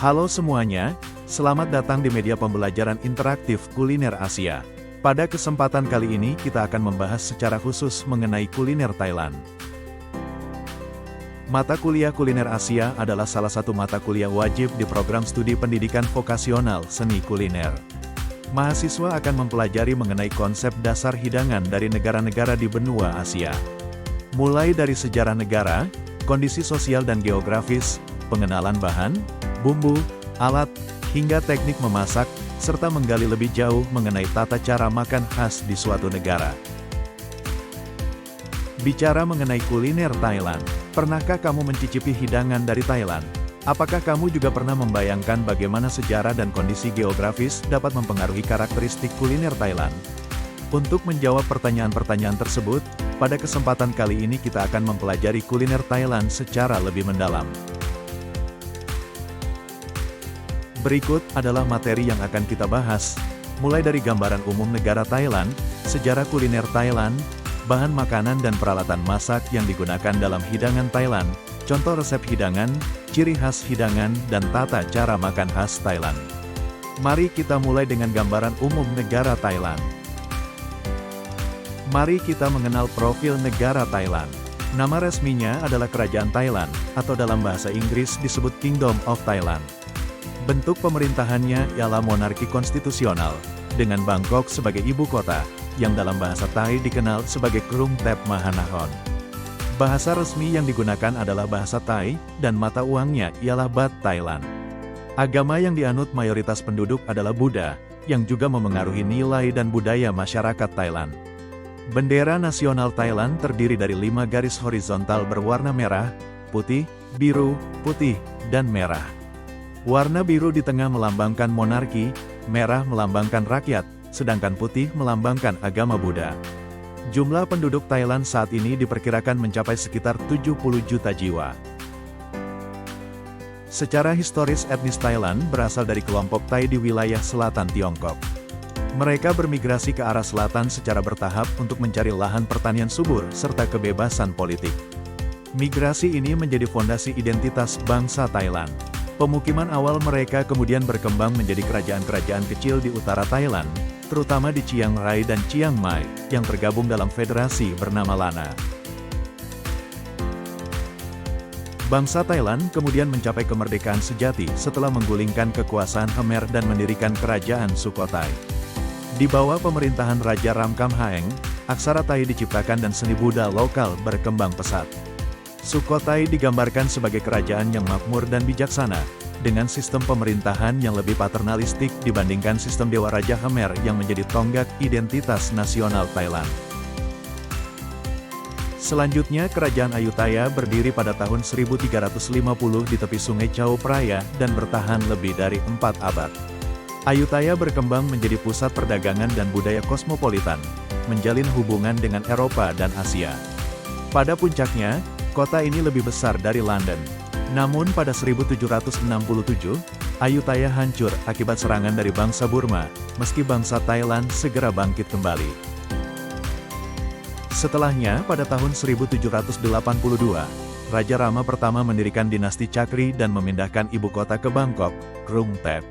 Halo semuanya, selamat datang di media pembelajaran interaktif kuliner Asia. Pada kesempatan kali ini kita akan membahas secara khusus mengenai kuliner Thailand. Mata kuliah kuliner Asia adalah salah satu mata kuliah wajib di program studi pendidikan vokasional seni kuliner. Mahasiswa akan mempelajari mengenai konsep dasar hidangan dari negara-negara di benua Asia. Mulai dari sejarah negara, kondisi sosial dan geografis, pengenalan bahan, bumbu, alat, hingga teknik memasak, serta menggali lebih jauh mengenai tata cara makan khas di suatu negara. Bicara mengenai kuliner Thailand, pernahkah kamu mencicipi hidangan dari Thailand? Apakah kamu juga pernah membayangkan bagaimana sejarah dan kondisi geografis dapat mempengaruhi karakteristik kuliner Thailand? Untuk menjawab pertanyaan-pertanyaan tersebut, pada kesempatan kali ini kita akan mempelajari kuliner Thailand secara lebih mendalam. Berikut adalah materi yang akan kita bahas, mulai dari gambaran umum negara Thailand, sejarah kuliner Thailand, bahan makanan dan peralatan masak yang digunakan dalam hidangan Thailand, contoh resep hidangan, ciri khas hidangan, dan tata cara makan khas Thailand. Mari kita mulai dengan gambaran umum negara Thailand. Mari kita mengenal profil negara Thailand. Nama resminya adalah Kerajaan Thailand, atau dalam bahasa Inggris disebut Kingdom of Thailand. Bentuk pemerintahannya ialah monarki konstitusional, dengan Bangkok sebagai ibu kota, yang dalam bahasa Thai dikenal sebagai Krung Thep Mahanachon. Bahasa resmi yang digunakan adalah bahasa Thai, dan mata uangnya ialah Baht Thailand. Agama yang dianut mayoritas penduduk adalah Buddha, yang juga memengaruhi nilai dan budaya masyarakat Thailand. Bendera nasional Thailand terdiri dari 5 garis horizontal berwarna merah, putih, biru, putih, dan merah. Warna biru di tengah melambangkan monarki, merah melambangkan rakyat, sedangkan putih melambangkan agama Buddha. Jumlah penduduk Thailand saat ini diperkirakan mencapai sekitar 70 juta jiwa. Secara historis etnis Thailand berasal dari kelompok Thai di wilayah selatan Tiongkok. Mereka bermigrasi ke arah selatan secara bertahap untuk mencari lahan pertanian subur serta kebebasan politik. Migrasi ini menjadi fondasi identitas bangsa Thailand. Pemukiman awal mereka kemudian berkembang menjadi kerajaan-kerajaan kecil di utara Thailand, terutama di Chiang Rai dan Chiang Mai, yang tergabung dalam federasi bernama Lana. Bangsa Thailand kemudian mencapai kemerdekaan sejati setelah menggulingkan kekuasaan Khmer dan mendirikan kerajaan Sukhothai. Di bawah pemerintahan Raja Ramkam Haeng, aksara Thai diciptakan dan seni Buddha lokal berkembang pesat. Sukhothai digambarkan sebagai kerajaan yang makmur dan bijaksana, dengan sistem pemerintahan yang lebih paternalistik dibandingkan sistem Dewa Raja Khmer yang menjadi tonggak identitas nasional Thailand. Selanjutnya Kerajaan Ayutthaya berdiri pada tahun 1350 di tepi sungai Chao Phraya dan bertahan lebih dari 4 abad. Ayutthaya berkembang menjadi pusat perdagangan dan budaya kosmopolitan, menjalin hubungan dengan Eropa dan Asia. Pada puncaknya, kota ini lebih besar dari London. Namun pada 1767, Ayutthaya hancur akibat serangan dari bangsa Burma, meski bangsa Thailand segera bangkit kembali. Setelahnya, pada tahun 1782, Raja Rama pertama mendirikan dinasti Chakri dan memindahkan ibu kota ke Bangkok, Krung Thep.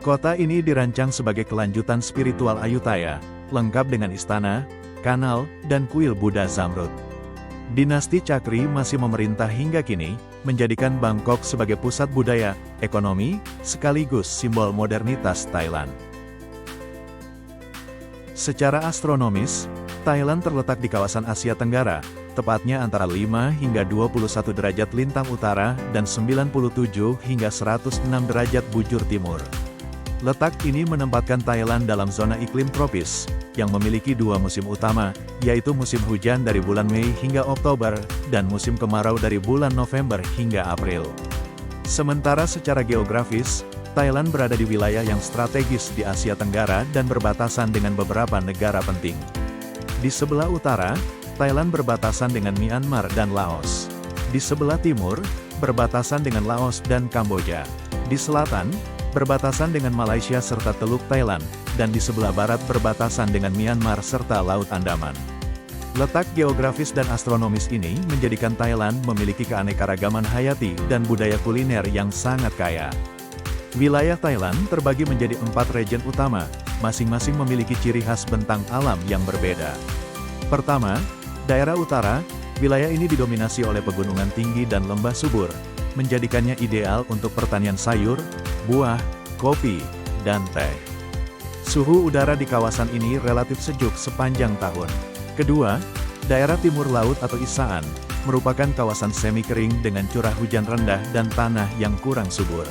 Kota ini dirancang sebagai kelanjutan spiritual Ayutthaya, lengkap dengan istana, kanal, dan kuil Buddha Zamrud. Dinasti Chakri masih memerintah hingga kini, menjadikan Bangkok sebagai pusat budaya, ekonomi, sekaligus simbol modernitas Thailand. Secara astronomis, Thailand terletak di kawasan Asia Tenggara, tepatnya antara 5 hingga 21 derajat lintang utara dan 97 hingga 106 derajat bujur timur. Letak ini menempatkan Thailand dalam zona iklim tropis, yang memiliki 2 musim utama, yaitu musim hujan dari bulan Mei hingga Oktober, dan musim kemarau dari bulan November hingga April. Sementara secara geografis, Thailand berada di wilayah yang strategis di Asia Tenggara dan berbatasan dengan beberapa negara penting. Di sebelah utara, Thailand berbatasan dengan Myanmar dan Laos. Di sebelah timur, berbatasan dengan Laos dan Kamboja. Di selatan, berbatasan dengan Malaysia serta Teluk Thailand, dan di sebelah barat berbatasan dengan Myanmar serta Laut Andaman. Letak geografis dan astronomis ini menjadikan Thailand memiliki keanekaragaman hayati dan budaya kuliner yang sangat kaya. Wilayah Thailand terbagi menjadi 4 region utama, masing-masing memiliki ciri khas bentang alam yang berbeda. Pertama, daerah utara, wilayah ini didominasi oleh pegunungan tinggi dan lembah subur, menjadikannya ideal untuk pertanian sayur, buah, kopi, dan teh. Suhu udara di kawasan ini relatif sejuk sepanjang tahun. Kedua, daerah timur laut atau Isaan, merupakan kawasan semi kering dengan curah hujan rendah dan tanah yang kurang subur.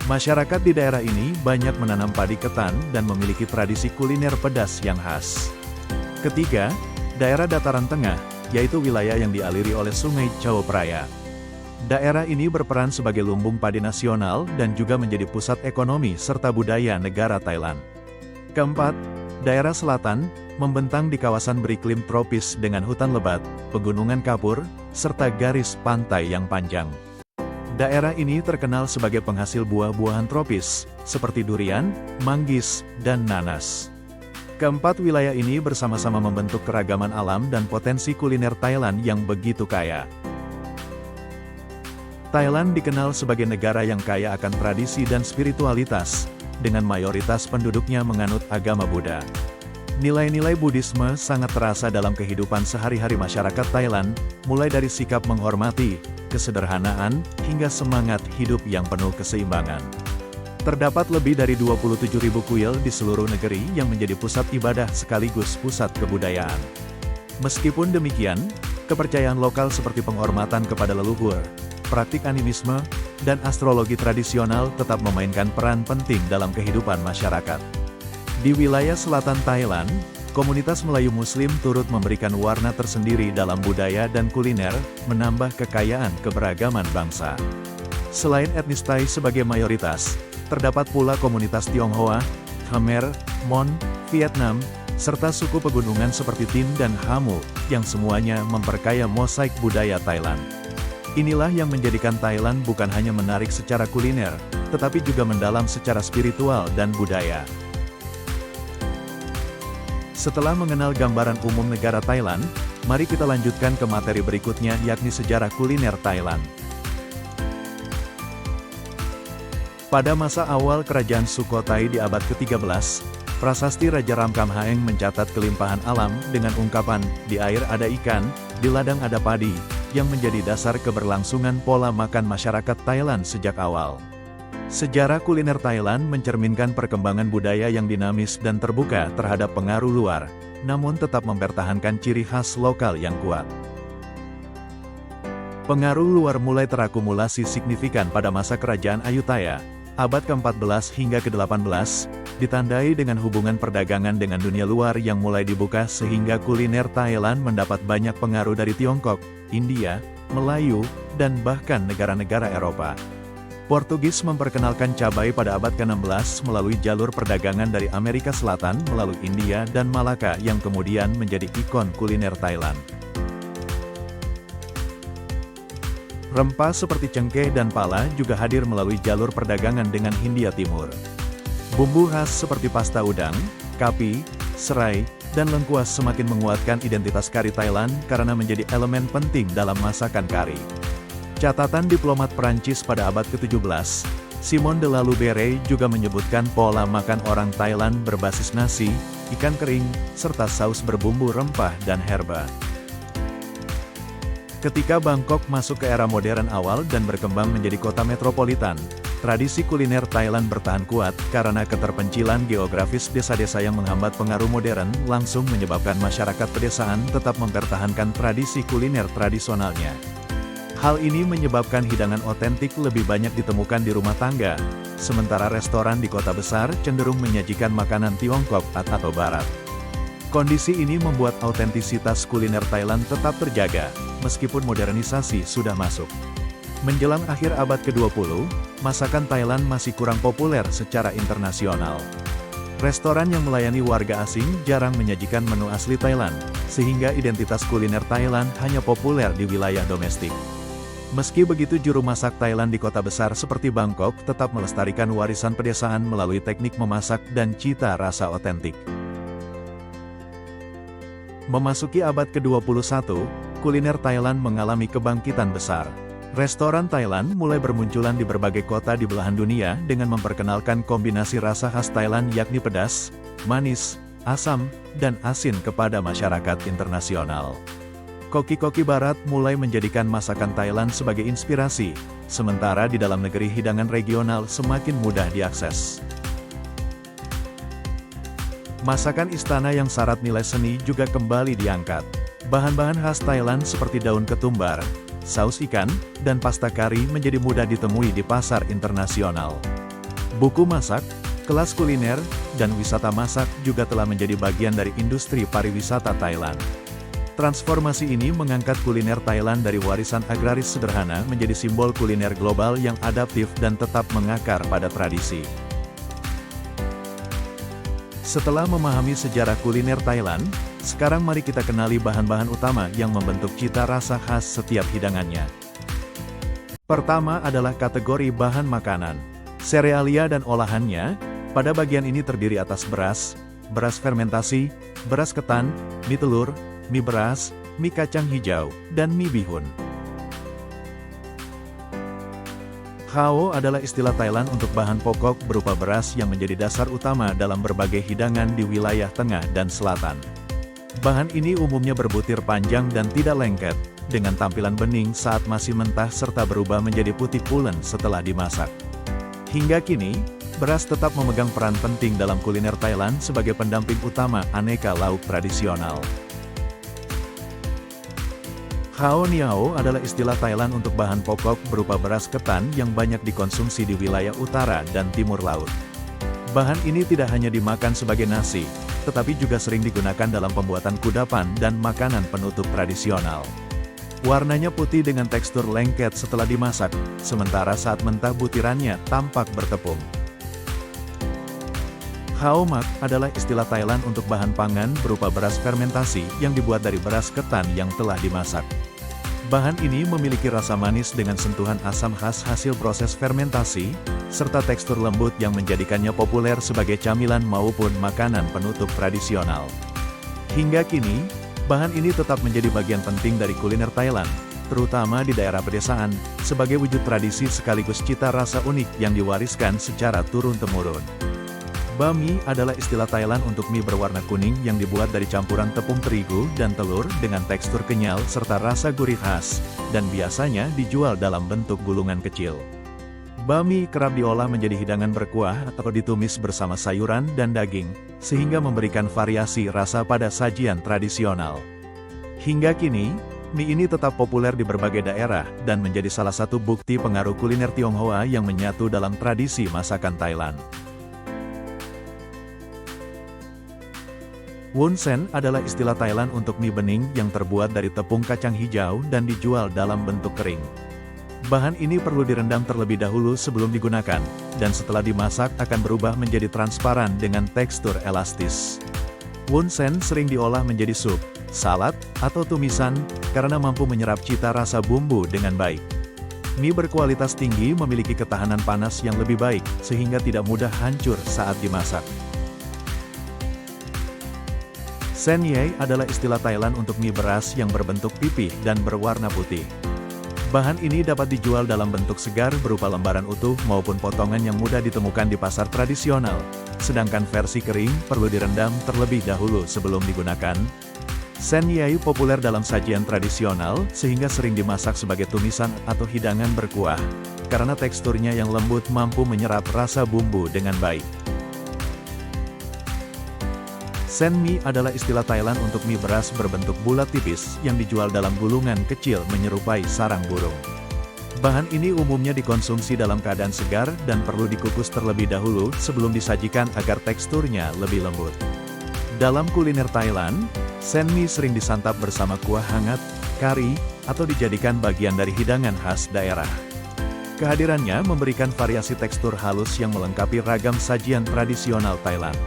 Masyarakat di daerah ini banyak menanam padi ketan dan memiliki tradisi kuliner pedas yang khas. Ketiga, daerah dataran tengah, yaitu wilayah yang dialiri oleh Sungai Chao Phraya. Daerah ini berperan sebagai lumbung padi nasional dan juga menjadi pusat ekonomi serta budaya negara Thailand. Keempat, daerah selatan, membentang di kawasan beriklim tropis dengan hutan lebat, pegunungan kapur, serta garis pantai yang panjang. Daerah ini terkenal sebagai penghasil buah-buahan tropis, seperti durian, manggis, dan nanas. Keempat wilayah ini bersama-sama membentuk keragaman alam dan potensi kuliner Thailand yang begitu kaya. Thailand dikenal sebagai negara yang kaya akan tradisi dan spiritualitas, dengan mayoritas penduduknya menganut agama Buddha. Nilai-nilai Buddhisme sangat terasa dalam kehidupan sehari-hari masyarakat Thailand, mulai dari sikap menghormati, kesederhanaan, hingga semangat hidup yang penuh keseimbangan. Terdapat lebih dari 27.000 kuil di seluruh negeri yang menjadi pusat ibadah sekaligus pusat kebudayaan. Meskipun demikian, kepercayaan lokal seperti penghormatan kepada leluhur, praktik animisme, dan astrologi tradisional tetap memainkan peran penting dalam kehidupan masyarakat. Di wilayah selatan Thailand, komunitas Melayu Muslim turut memberikan warna tersendiri dalam budaya dan kuliner, menambah kekayaan keberagaman bangsa. Selain etnis Thai sebagai mayoritas, terdapat pula komunitas Tionghoa, Khmer, Mon, Vietnam, serta suku pegunungan seperti Tin dan Hamu, yang semuanya memperkaya mosaik budaya Thailand. Inilah yang menjadikan Thailand bukan hanya menarik secara kuliner, tetapi juga mendalam secara spiritual dan budaya. Setelah mengenal gambaran umum negara Thailand, mari kita lanjutkan ke materi berikutnya yakni sejarah kuliner Thailand. Pada masa awal kerajaan Sukhothai di abad ke-13, prasasti Raja Ramkhamhaeng mencatat kelimpahan alam dengan ungkapan, di air ada ikan, di ladang ada padi, yang menjadi dasar keberlangsungan pola makan masyarakat Thailand sejak awal. Sejarah kuliner Thailand mencerminkan perkembangan budaya yang dinamis dan terbuka terhadap pengaruh luar, namun tetap mempertahankan ciri khas lokal yang kuat. Pengaruh luar mulai terakumulasi signifikan pada masa kerajaan Ayutthaya, abad ke-14 hingga ke-18, ditandai dengan hubungan perdagangan dengan dunia luar yang mulai dibuka sehingga kuliner Thailand mendapat banyak pengaruh dari Tiongkok, India, Melayu, dan bahkan negara-negara Eropa. Portugis memperkenalkan cabai pada abad ke-16 melalui jalur perdagangan dari Amerika Selatan melalui India dan Malaka yang kemudian menjadi ikon kuliner Thailand. Rempah seperti cengkeh dan pala juga hadir melalui jalur perdagangan dengan Hindia Timur. Bumbu khas seperti pasta udang, kapi, serai, dan lengkuas semakin menguatkan identitas kari Thailand karena menjadi elemen penting dalam masakan kari. Catatan diplomat Prancis pada abad ke-17, Simon de la Loubère juga menyebutkan pola makan orang Thailand berbasis nasi, ikan kering, serta saus berbumbu rempah dan herba. Ketika Bangkok masuk ke era modern awal dan berkembang menjadi kota metropolitan, tradisi kuliner Thailand bertahan kuat karena keterpencilan geografis desa-desa yang menghambat pengaruh modern langsung menyebabkan masyarakat pedesaan tetap mempertahankan tradisi kuliner tradisionalnya. Hal ini menyebabkan hidangan otentik lebih banyak ditemukan di rumah tangga, sementara restoran di kota besar cenderung menyajikan makanan Tiongkok atau Barat. Kondisi ini membuat autentisitas kuliner Thailand tetap terjaga, meskipun modernisasi sudah masuk. Menjelang akhir abad ke-20, masakan Thailand masih kurang populer secara internasional. Restoran yang melayani warga asing jarang menyajikan menu asli Thailand, sehingga identitas kuliner Thailand hanya populer di wilayah domestik. Meski begitu, juru masak Thailand di kota besar seperti Bangkok tetap melestarikan warisan pedesaan melalui teknik memasak dan cita rasa otentik. Memasuki abad ke-21, kuliner Thailand mengalami kebangkitan besar. Restoran Thailand mulai bermunculan di berbagai kota di belahan dunia dengan memperkenalkan kombinasi rasa khas Thailand yakni pedas, manis, asam, dan asin kepada masyarakat internasional. Koki-koki barat mulai menjadikan masakan Thailand sebagai inspirasi, sementara di dalam negeri hidangan regional semakin mudah diakses. Masakan istana yang syarat nilai seni juga kembali diangkat. Bahan-bahan khas Thailand seperti daun ketumbar, saus ikan, dan pasta kari menjadi mudah ditemui di pasar internasional. Buku masak, kelas kuliner, dan wisata masak juga telah menjadi bagian dari industri pariwisata Thailand. Transformasi ini mengangkat kuliner Thailand dari warisan agraris sederhana menjadi simbol kuliner global yang adaptif dan tetap mengakar pada tradisi. Setelah memahami sejarah kuliner Thailand, sekarang mari kita kenali bahan-bahan utama yang membentuk cita rasa khas setiap hidangannya. Pertama adalah kategori bahan makanan. Serealia dan olahannya, pada bagian ini terdiri atas beras, beras fermentasi, beras ketan, mie telur, mie beras, mie kacang hijau, dan mie bihun. Khao adalah istilah Thailand untuk bahan pokok berupa beras yang menjadi dasar utama dalam berbagai hidangan di wilayah tengah dan selatan. Bahan ini umumnya berbutir panjang dan tidak lengket, dengan tampilan bening saat masih mentah serta berubah menjadi putih pulen setelah dimasak. Hingga kini, beras tetap memegang peran penting dalam kuliner Thailand sebagai pendamping utama aneka lauk tradisional. Khao Niao adalah istilah Thailand untuk bahan pokok berupa beras ketan yang banyak dikonsumsi di wilayah utara dan timur laut. Bahan ini tidak hanya dimakan sebagai nasi, tetapi juga sering digunakan dalam pembuatan kudapan dan makanan penutup tradisional. Warnanya putih dengan tekstur lengket setelah dimasak, sementara saat mentah butirannya tampak bertepung. Khao Mak adalah istilah Thailand untuk bahan pangan berupa beras fermentasi yang dibuat dari beras ketan yang telah dimasak. Bahan ini memiliki rasa manis dengan sentuhan asam khas hasil proses fermentasi, serta tekstur lembut yang menjadikannya populer sebagai camilan maupun makanan penutup tradisional. Hingga kini, bahan ini tetap menjadi bagian penting dari kuliner Thailand, terutama di daerah pedesaan, sebagai wujud tradisi sekaligus cita rasa unik yang diwariskan secara turun-temurun. Bami adalah istilah Thailand untuk mie berwarna kuning yang dibuat dari campuran tepung terigu dan telur dengan tekstur kenyal serta rasa gurih khas, dan biasanya dijual dalam bentuk gulungan kecil. Bami kerap diolah menjadi hidangan berkuah atau ditumis bersama sayuran dan daging, sehingga memberikan variasi rasa pada sajian tradisional. Hingga kini, mie ini tetap populer di berbagai daerah dan menjadi salah satu bukti pengaruh kuliner Tionghoa yang menyatu dalam tradisi masakan Thailand. Wonsen adalah istilah Thailand untuk mie bening yang terbuat dari tepung kacang hijau dan dijual dalam bentuk kering. Bahan ini perlu direndam terlebih dahulu sebelum digunakan, dan setelah dimasak akan berubah menjadi transparan dengan tekstur elastis. Wonsen sering diolah menjadi sup, salad, atau tumisan, karena mampu menyerap cita rasa bumbu dengan baik. Mie berkualitas tinggi memiliki ketahanan panas yang lebih baik, sehingga tidak mudah hancur saat dimasak. Sen Yai adalah istilah Thailand untuk mie beras yang berbentuk pipih dan berwarna putih. Bahan ini dapat dijual dalam bentuk segar berupa lembaran utuh maupun potongan yang mudah ditemukan di pasar tradisional, sedangkan versi kering perlu direndam terlebih dahulu sebelum digunakan. Sen Yai populer dalam sajian tradisional sehingga sering dimasak sebagai tumisan atau hidangan berkuah, karena teksturnya yang lembut mampu menyerap rasa bumbu dengan baik. Sen mie adalah istilah Thailand untuk mie beras berbentuk bulat tipis yang dijual dalam gulungan kecil menyerupai sarang burung. Bahan ini umumnya dikonsumsi dalam keadaan segar dan perlu dikukus terlebih dahulu sebelum disajikan agar teksturnya lebih lembut. Dalam kuliner Thailand, sen mie sering disantap bersama kuah hangat, kari, atau dijadikan bagian dari hidangan khas daerah. Kehadirannya memberikan variasi tekstur halus yang melengkapi ragam sajian tradisional Thailand.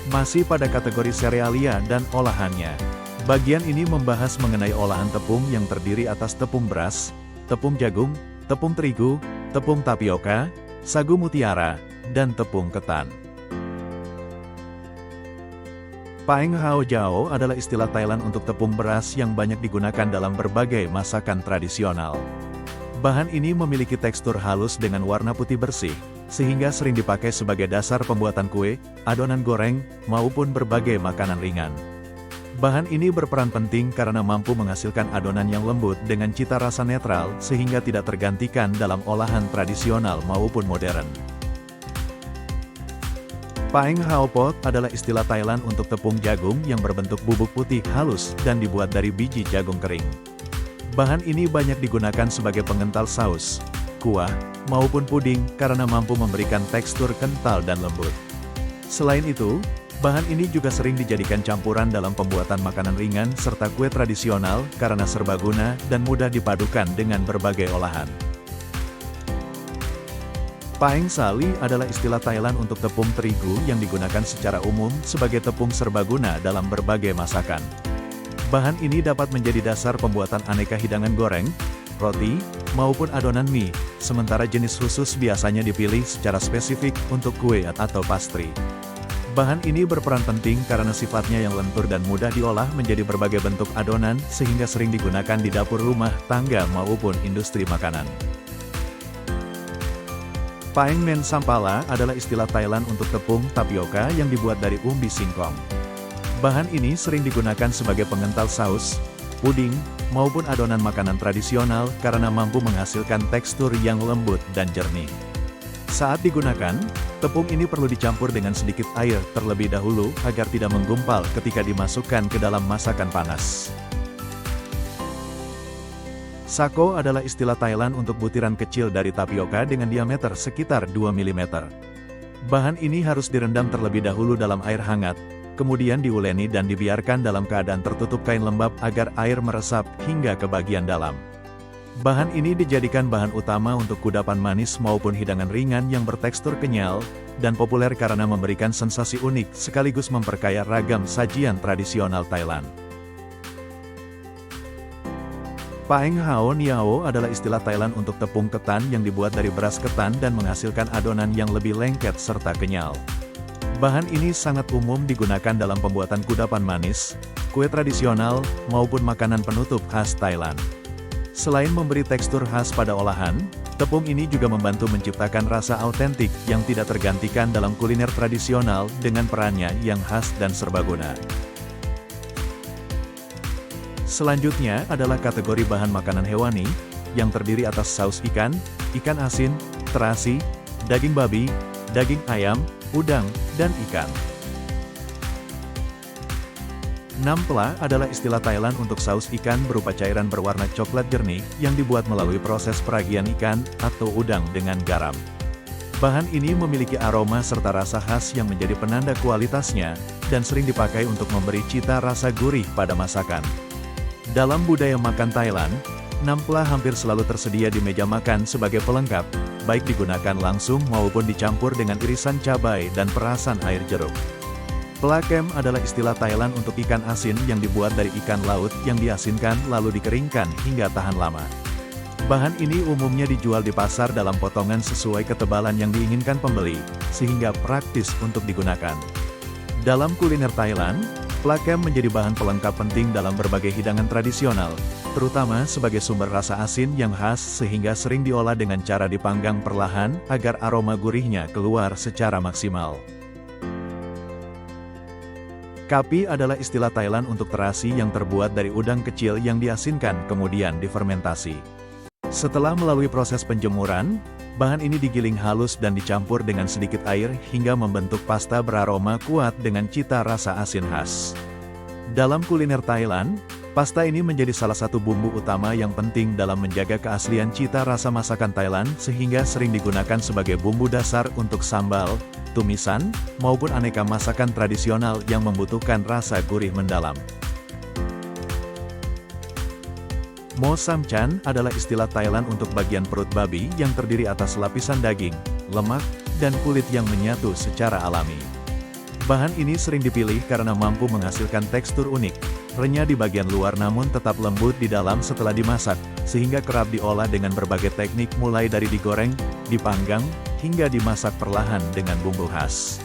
Masih pada kategori serealia dan olahannya. Bagian ini membahas mengenai olahan tepung yang terdiri atas tepung beras, tepung jagung, tepung terigu, tepung tapioka, sagu mutiara, dan tepung ketan. Paeng Hao Jiao adalah istilah Thailand untuk tepung beras yang banyak digunakan dalam berbagai masakan tradisional. Bahan ini memiliki tekstur halus dengan warna putih bersih, sehingga sering dipakai sebagai dasar pembuatan kue, adonan goreng, maupun berbagai makanan ringan. Bahan ini berperan penting karena mampu menghasilkan adonan yang lembut dengan cita rasa netral sehingga tidak tergantikan dalam olahan tradisional maupun modern. Paeng Hao Pot adalah istilah Thailand untuk tepung jagung yang berbentuk bubuk putih halus dan dibuat dari biji jagung kering. Bahan ini banyak digunakan sebagai pengental saus, kuah, maupun puding karena mampu memberikan tekstur kental dan lembut. Selain itu, bahan ini juga sering dijadikan campuran dalam pembuatan makanan ringan serta kue tradisional karena serbaguna dan mudah dipadukan dengan berbagai olahan. Paeng Sali adalah istilah Thailand untuk tepung terigu yang digunakan secara umum sebagai tepung serbaguna dalam berbagai masakan. Bahan ini dapat menjadi dasar pembuatan aneka hidangan goreng, roti, maupun adonan mie, sementara jenis khusus biasanya dipilih secara spesifik untuk kue atau pastry. Bahan ini berperan penting karena sifatnya yang lentur dan mudah diolah menjadi berbagai bentuk adonan sehingga sering digunakan di dapur rumah tangga maupun industri makanan. Paeng Men Sampala adalah istilah Thailand untuk tepung tapioka yang dibuat dari umbi singkong. Bahan ini sering digunakan sebagai pengental saus, puding, maupun adonan makanan tradisional karena mampu menghasilkan tekstur yang lembut dan jernih. Saat digunakan, tepung ini perlu dicampur dengan sedikit air terlebih dahulu agar tidak menggumpal ketika dimasukkan ke dalam masakan panas. Sako adalah istilah Thailand untuk butiran kecil dari tapioka dengan diameter sekitar 2 mm. Bahan ini harus direndam terlebih dahulu dalam air hangat, kemudian diuleni dan dibiarkan dalam keadaan tertutup kain lembab agar air meresap hingga ke bagian dalam. Bahan ini dijadikan bahan utama untuk kudapan manis maupun hidangan ringan yang bertekstur kenyal, dan populer karena memberikan sensasi unik sekaligus memperkaya ragam sajian tradisional Thailand. Paeng Hao Niao adalah istilah Thailand untuk tepung ketan yang dibuat dari beras ketan dan menghasilkan adonan yang lebih lengket serta kenyal. Bahan ini sangat umum digunakan dalam pembuatan kudapan manis, kue tradisional, maupun makanan penutup khas Thailand. Selain memberi tekstur khas pada olahan, tepung ini juga membantu menciptakan rasa autentik yang tidak tergantikan dalam kuliner tradisional dengan perannya yang khas dan serbaguna. Selanjutnya adalah kategori bahan makanan hewani, yang terdiri atas saus ikan, ikan asin, terasi, daging babi, daging ayam, udang, dan ikan. Nampla adalah istilah Thailand untuk saus ikan berupa cairan berwarna coklat jernih yang dibuat melalui proses peragian ikan atau udang dengan garam. Bahan ini memiliki aroma serta rasa khas yang menjadi penanda kualitasnya, dan sering dipakai untuk memberi cita rasa gurih pada masakan. Dalam budaya makan Thailand, nampla hampir selalu tersedia di meja makan sebagai pelengkap, baik digunakan langsung maupun dicampur dengan irisan cabai dan perasan air jeruk. Pelakem adalah istilah Thailand untuk ikan asin yang dibuat dari ikan laut yang diasinkan lalu dikeringkan hingga tahan lama. Bahan ini umumnya dijual di pasar dalam potongan sesuai ketebalan yang diinginkan pembeli, sehingga praktis untuk digunakan. Dalam kuliner Thailand, pelakem menjadi bahan pelengkap penting dalam berbagai hidangan tradisional, terutama sebagai sumber rasa asin yang khas sehingga sering diolah dengan cara dipanggang perlahan agar aroma gurihnya keluar secara maksimal. Kapi adalah istilah Thailand untuk terasi yang terbuat dari udang kecil yang diasinkan kemudian difermentasi. Setelah melalui proses penjemuran, bahan ini digiling halus dan dicampur dengan sedikit air hingga membentuk pasta beraroma kuat dengan cita rasa asin khas. Dalam kuliner Thailand, pasta ini menjadi salah satu bumbu utama yang penting dalam menjaga keaslian cita rasa masakan Thailand sehingga sering digunakan sebagai bumbu dasar untuk sambal, tumisan, maupun aneka masakan tradisional yang membutuhkan rasa gurih mendalam. Mo Samchan adalah istilah Thailand untuk bagian perut babi yang terdiri atas lapisan daging, lemak, dan kulit yang menyatu secara alami. Bahan ini sering dipilih karena mampu menghasilkan tekstur unik, renyah di bagian luar namun tetap lembut di dalam setelah dimasak, sehingga kerap diolah dengan berbagai teknik mulai dari digoreng, dipanggang, hingga dimasak perlahan dengan bumbu khas.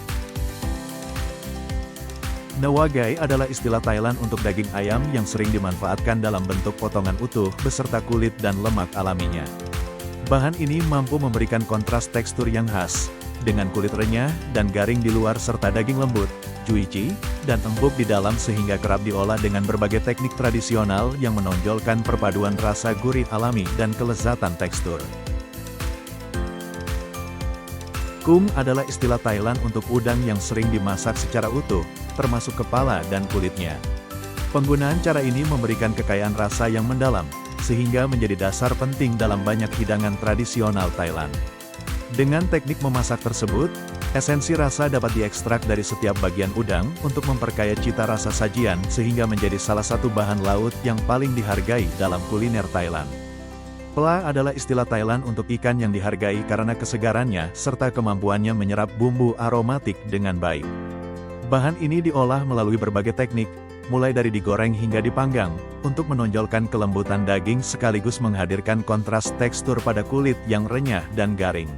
Nawagai adalah istilah Thailand untuk daging ayam yang sering dimanfaatkan dalam bentuk potongan utuh beserta kulit dan lemak alaminya. Bahan ini mampu memberikan kontras tekstur yang khas, dengan kulit renyah dan garing di luar serta daging lembut, juicy, dan empuk di dalam sehingga kerap diolah dengan berbagai teknik tradisional yang menonjolkan perpaduan rasa gurih alami dan kelezatan tekstur. Kum adalah istilah Thailand untuk udang yang sering dimasak secara utuh, termasuk kepala dan kulitnya. Penggunaan cara ini memberikan kekayaan rasa yang mendalam, sehingga menjadi dasar penting dalam banyak hidangan tradisional Thailand. Dengan teknik memasak tersebut, esensi rasa dapat diekstrak dari setiap bagian udang untuk memperkaya cita rasa sajian sehingga menjadi salah satu bahan laut yang paling dihargai dalam kuliner Thailand. Pla adalah istilah Thailand untuk ikan yang dihargai karena kesegarannya serta kemampuannya menyerap bumbu aromatik dengan baik. Bahan ini diolah melalui berbagai teknik, mulai dari digoreng hingga dipanggang, untuk menonjolkan kelembutan daging sekaligus menghadirkan kontras tekstur pada kulit yang renyah dan garing.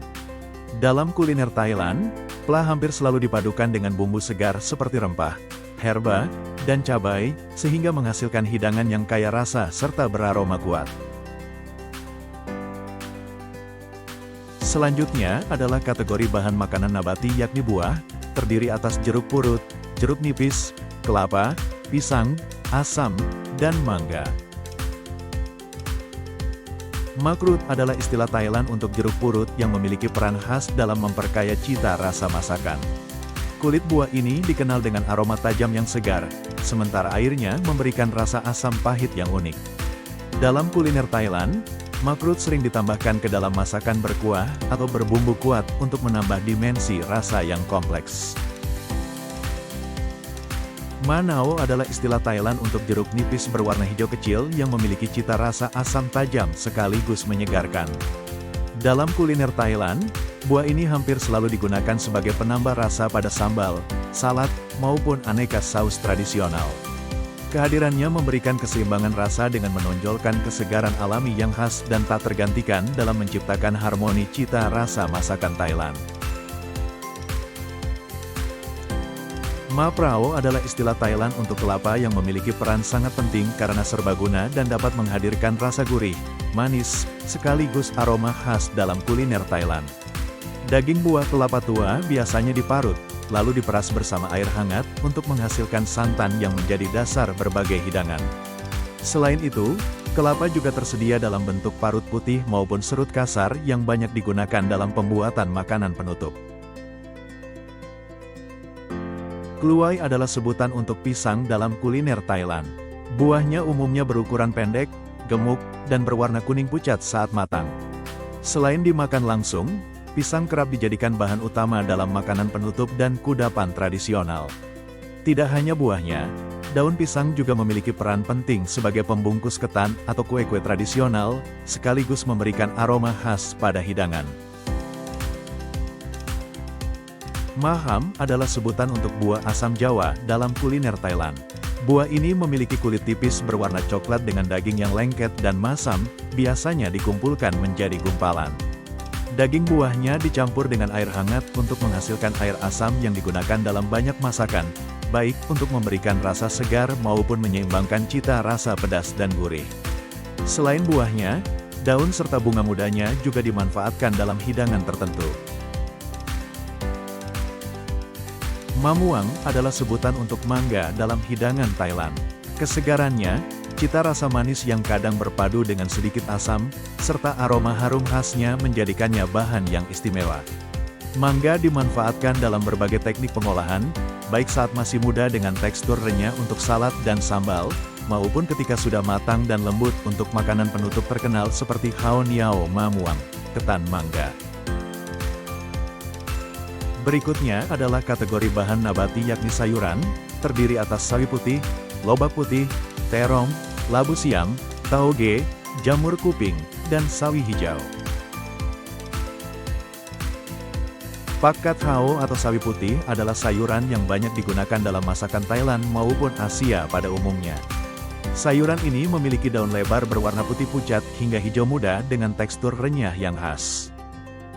Dalam kuliner Thailand, pla hampir selalu dipadukan dengan bumbu segar seperti rempah, herba, dan cabai, sehingga menghasilkan hidangan yang kaya rasa serta beraroma kuat. Selanjutnya adalah kategori bahan makanan nabati yakni buah, terdiri atas jeruk purut, jeruk nipis, kelapa, pisang, asam, dan mangga. Makrut adalah istilah Thailand untuk jeruk purut yang memiliki peran khas dalam memperkaya cita rasa masakan. Kulit buah ini dikenal dengan aroma tajam yang segar, sementara airnya memberikan rasa asam pahit yang unik. Dalam kuliner Thailand, makrut sering ditambahkan ke dalam masakan berkuah atau berbumbu kuat untuk menambah dimensi rasa yang kompleks. Manao adalah istilah Thailand untuk jeruk nipis berwarna hijau kecil yang memiliki cita rasa asam tajam sekaligus menyegarkan. Dalam kuliner Thailand, buah ini hampir selalu digunakan sebagai penambah rasa pada sambal, salad, maupun aneka saus tradisional. Kehadirannya memberikan keseimbangan rasa dengan menonjolkan kesegaran alami yang khas dan tak tergantikan dalam menciptakan harmoni cita rasa masakan Thailand. Ma Prao adalah istilah Thailand untuk kelapa yang memiliki peran sangat penting karena serbaguna dan dapat menghadirkan rasa gurih, manis, sekaligus aroma khas dalam kuliner Thailand. Daging buah kelapa tua biasanya diparut, lalu diperas bersama air hangat untuk menghasilkan santan yang menjadi dasar berbagai hidangan. Selain itu, kelapa juga tersedia dalam bentuk parut putih maupun serut kasar yang banyak digunakan dalam pembuatan makanan penutup. Kluai adalah sebutan untuk pisang dalam kuliner Thailand. Buahnya umumnya berukuran pendek, gemuk, dan berwarna kuning pucat saat matang. Selain dimakan langsung, pisang kerap dijadikan bahan utama dalam makanan penutup dan kudapan tradisional. Tidak hanya buahnya, daun pisang juga memiliki peran penting sebagai pembungkus ketan atau kue-kue tradisional, sekaligus memberikan aroma khas pada hidangan. Maham adalah sebutan untuk buah asam Jawa dalam kuliner Thailand. Buah ini memiliki kulit tipis berwarna coklat dengan daging yang lengket dan masam, biasanya dikumpulkan menjadi gumpalan. Daging buahnya dicampur dengan air hangat untuk menghasilkan air asam yang digunakan dalam banyak masakan, baik untuk memberikan rasa segar maupun menyeimbangkan cita rasa pedas dan gurih. Selain buahnya, daun serta bunga mudanya juga dimanfaatkan dalam hidangan tertentu. Mamuang adalah sebutan untuk mangga dalam hidangan Thailand. Kesegarannya, cita rasa manis yang kadang berpadu dengan sedikit asam, serta aroma harum khasnya menjadikannya bahan yang istimewa. Mangga dimanfaatkan dalam berbagai teknik pengolahan, baik saat masih muda dengan tekstur renyah untuk salad dan sambal, maupun ketika sudah matang dan lembut untuk makanan penutup terkenal seperti Hao Niao Mamuang, ketan mangga. Berikutnya adalah kategori bahan nabati yakni sayuran, terdiri atas sawi putih, lobak putih, terong, labu siam, tauge, jamur kuping, dan sawi hijau. Pakat hao atau sawi putih adalah sayuran yang banyak digunakan dalam masakan Thailand maupun Asia pada umumnya. Sayuran ini memiliki daun lebar berwarna putih pucat hingga hijau muda dengan tekstur renyah yang khas.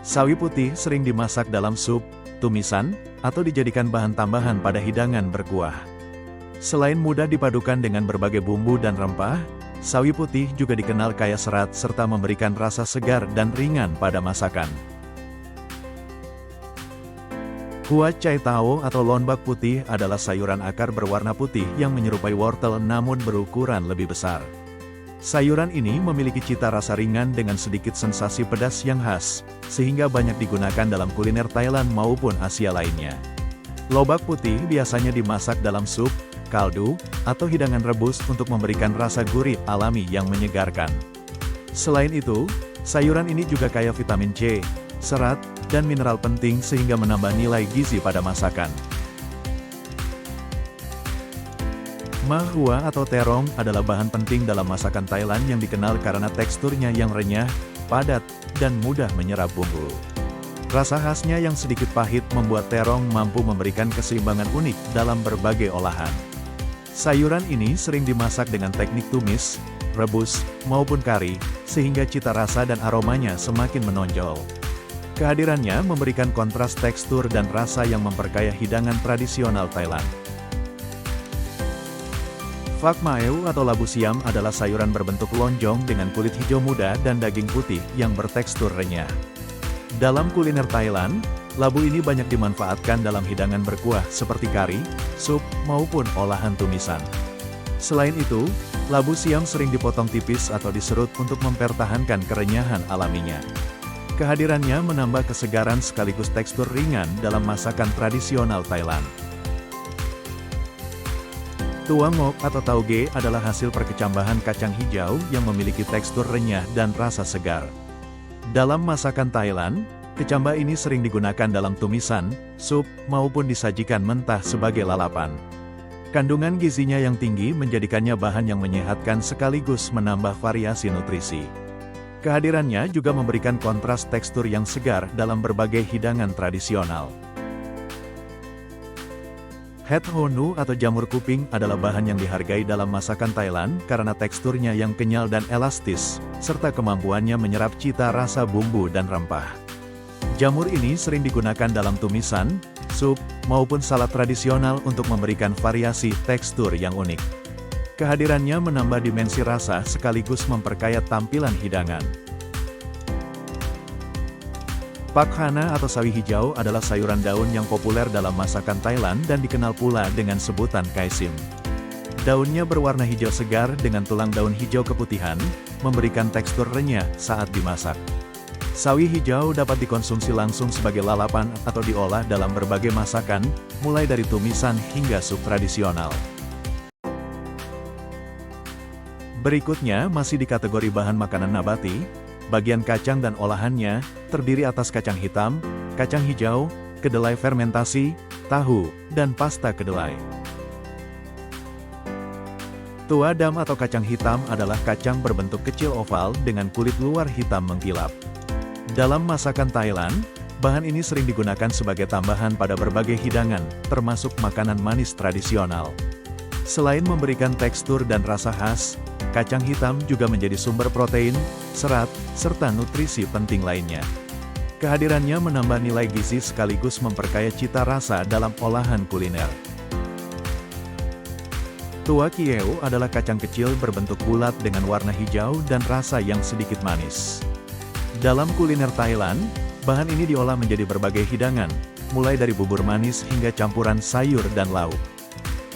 Sawi putih sering dimasak dalam sup, tumisan, atau dijadikan bahan tambahan pada hidangan berkuah. Selain mudah dipadukan dengan berbagai bumbu dan rempah, sawi putih juga dikenal kaya serat serta memberikan rasa segar dan ringan pada masakan. Hua Cai Tao atau lonbak putih adalah sayuran akar berwarna putih yang menyerupai wortel namun berukuran lebih besar. Sayuran ini memiliki cita rasa ringan dengan sedikit sensasi pedas yang khas, sehingga banyak digunakan dalam kuliner Thailand maupun Asia lainnya. Lobak putih biasanya dimasak dalam sup, kaldu, atau hidangan rebus untuk memberikan rasa gurih alami yang menyegarkan. Selain itu, sayuran ini juga kaya vitamin C, serat, dan mineral penting sehingga menambah nilai gizi pada masakan. Ma hua atau terong adalah bahan penting dalam masakan Thailand yang dikenal karena teksturnya yang renyah, padat, dan mudah menyerap bumbu. Rasa khasnya yang sedikit pahit membuat terong mampu memberikan keseimbangan unik dalam berbagai olahan. Sayuran ini sering dimasak dengan teknik tumis, rebus, maupun kari, sehingga cita rasa dan aromanya semakin menonjol. Kehadirannya memberikan kontras tekstur dan rasa yang memperkaya hidangan tradisional Thailand. Phak Maeu atau labu siam adalah sayuran berbentuk lonjong dengan kulit hijau muda dan daging putih yang bertekstur renyah. Dalam kuliner Thailand, labu ini banyak dimanfaatkan dalam hidangan berkuah seperti kari, sup, maupun olahan tumisan. Selain itu, labu siam sering dipotong tipis atau diserut untuk mempertahankan kerenyahan alaminya. Kehadirannya menambah kesegaran sekaligus tekstur ringan dalam masakan tradisional Thailand. Tua ngok atau tauge adalah hasil perkecambahan kacang hijau yang memiliki tekstur renyah dan rasa segar. Dalam masakan Thailand, kecamba ini sering digunakan dalam tumisan, sup, maupun disajikan mentah sebagai lalapan. Kandungan gizinya yang tinggi menjadikannya bahan yang menyehatkan sekaligus menambah variasi nutrisi. Kehadirannya juga memberikan kontras tekstur yang segar dalam berbagai hidangan tradisional. Het honu atau jamur kuping adalah bahan yang dihargai dalam masakan Thailand karena teksturnya yang kenyal dan elastis, serta kemampuannya menyerap cita rasa bumbu dan rempah. Jamur ini sering digunakan dalam tumisan, sup, maupun salad tradisional untuk memberikan variasi tekstur yang unik. Kehadirannya menambah dimensi rasa sekaligus memperkaya tampilan hidangan. Pak hana atau sawi hijau adalah sayuran daun yang populer dalam masakan Thailand dan dikenal pula dengan sebutan kaisim. Daunnya berwarna hijau segar dengan tulang daun hijau keputihan, memberikan tekstur renyah saat dimasak. Sawi hijau dapat dikonsumsi langsung sebagai lalapan atau diolah dalam berbagai masakan, mulai dari tumisan hingga sup tradisional. Berikutnya masih di kategori bahan makanan nabati, bagian kacang dan olahannya, terdiri atas kacang hitam, kacang hijau, kedelai fermentasi, tahu, dan pasta kedelai. Tua dam atau kacang hitam adalah kacang berbentuk kecil oval dengan kulit luar hitam mengkilap. Dalam masakan Thailand, bahan ini sering digunakan sebagai tambahan pada berbagai hidangan, termasuk makanan manis tradisional. Selain memberikan tekstur dan rasa khas, kacang hitam juga menjadi sumber protein, serat, serta nutrisi penting lainnya. Kehadirannya menambah nilai gizi sekaligus memperkaya cita rasa dalam olahan kuliner. Tua kieu adalah kacang kecil berbentuk bulat dengan warna hijau dan rasa yang sedikit manis. Dalam kuliner Thailand, bahan ini diolah menjadi berbagai hidangan, mulai dari bubur manis hingga campuran sayur dan lauk.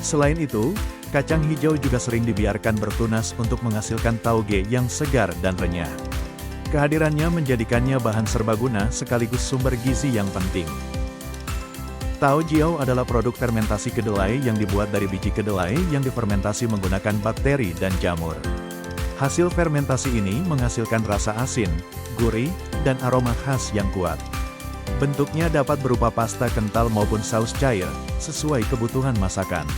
Selain itu, kacang hijau juga sering dibiarkan bertunas untuk menghasilkan tauge yang segar dan renyah. Kehadirannya menjadikannya bahan serbaguna sekaligus sumber gizi yang penting. Tao jiao adalah produk fermentasi kedelai yang dibuat dari biji kedelai yang difermentasi menggunakan bakteri dan jamur. Hasil fermentasi ini menghasilkan rasa asin, gurih, dan aroma khas yang kuat. Bentuknya dapat berupa pasta kental maupun saus cair, sesuai kebutuhan masakan.